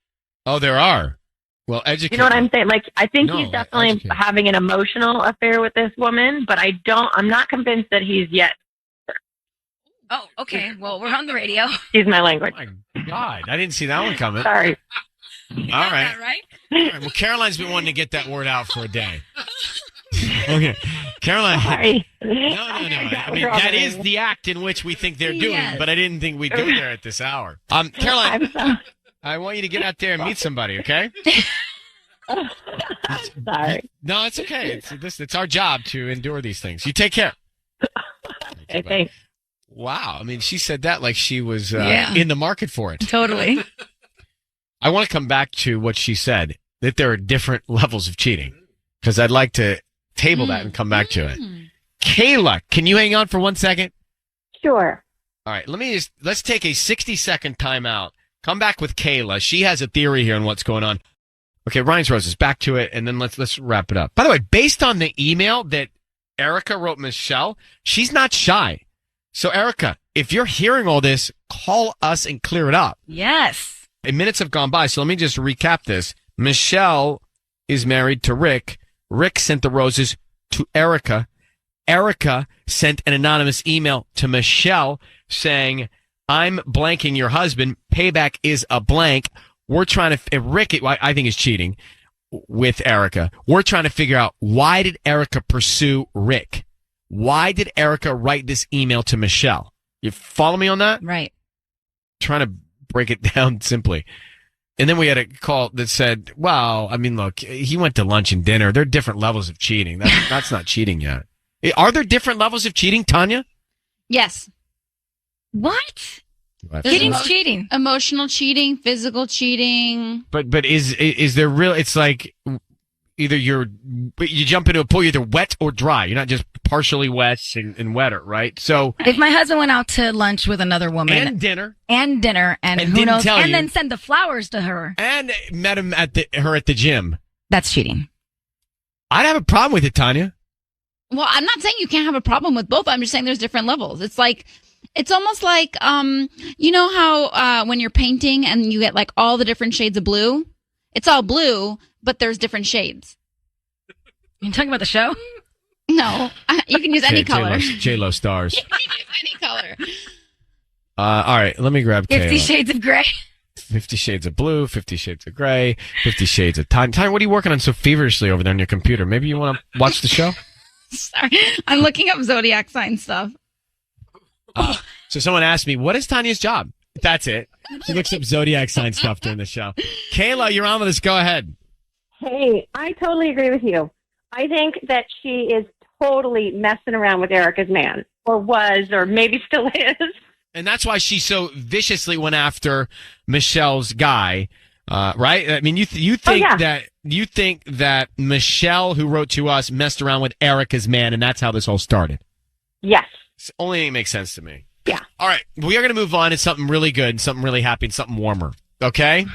Oh, there are. Well, educate.
You know what I'm saying? Like, I think
No,
he's definitely
educate.
having an emotional affair with this woman, but I'm not convinced that he's yet.
Oh, okay. Well, we're on the radio.
Excuse my language.
My God, I didn't see that one coming.
Sorry.
All right. All right. Well, Caroline's been wanting to get that word out for a day. Okay. Caroline.
Sorry.
No. I mean, that is the act in which we think they're doing,
Yes.
but I didn't think we'd go there at this hour. Caroline, I want you to get out there and meet somebody, okay?
Sorry.
No, it's okay. It's our job to endure these things. You take care.
Okay, thanks.
Wow. I mean, she said that like she was
Yeah.
in the market for it.
Totally.
I want to come back to what she said, that there are different levels of cheating, because I'd like to table that and come back to it. Kayla, can you hang on for 1 second?
Sure.
All right, let's take a 60-second timeout. Come back with Kayla. She has a theory here on what's going on. Okay, Ryan's Roses, back to it, and then let's wrap it up. By the way, based on the email that Erica wrote Michelle, she's not shy. So, Erica, if you're hearing all this, call us and clear it up.
Yes.
Minutes have gone by, so let me just recap this. Michelle is married to Rick. Rick sent the roses to Erica. Erica sent an anonymous email to Michelle saying, I'm blanking your husband. Payback is a blank. We're trying to, Rick, I think is cheating with Erica. We're trying to figure out, why did Erica pursue Rick? Why did Erica write this email to Michelle? You follow me on that?
Right.
Trying to break it down simply. And then we had a call that said, well, I mean, look, he went to lunch and dinner. There are different levels of cheating. That's not cheating yet. Are there different levels of cheating, Tanya?
Yes.
What?
What?
Cheating's cheating.
Emotional cheating, physical cheating.
But is there real? It's like either you jump into a pool, you're either wet or dry. You're not just partially wet and wetter, right? So
If my husband went out to lunch with another woman
and dinner
and who
didn't
knows,
tell
and
you.
then send the flowers to her,
and met him at the gym,
that's cheating.
I'd have a problem with it, Tanya.
Well, I'm not saying you can't have a problem with both. I'm just saying there's different levels. It's almost like, you know how when you're painting and you get like all the different shades of blue? It's all blue, but there's different shades.
You talking about the show?
No, you can use any color.
J-Lo stars.
You can use any color.
All right, let me grab
50
Kayla.
Shades of Grey.
50 Shades of Blue, 50 Shades of Gray, 50 Shades of Time. Time, what are you working on so feverishly over there on your computer? Maybe you want to watch the show?
Sorry, I'm looking up zodiac sign stuff.
So someone asked me, what is Tanya's job? That's it. She looks up zodiac sign stuff during the show. Kayla, you're on with us. Go ahead.
Hey, I totally agree with you. I think that she is totally messing around with Erica's man, or was, or maybe still is.
And that's why she so viciously went after Michelle's guy, right? I mean, you think that Michelle, who wrote to us, messed around with Erica's man, and that's how this all started.
Yes.
It's only thing that makes sense to me.
Yeah.
All right, we are going to move on to something really good, something really happy, and something warmer. Okay.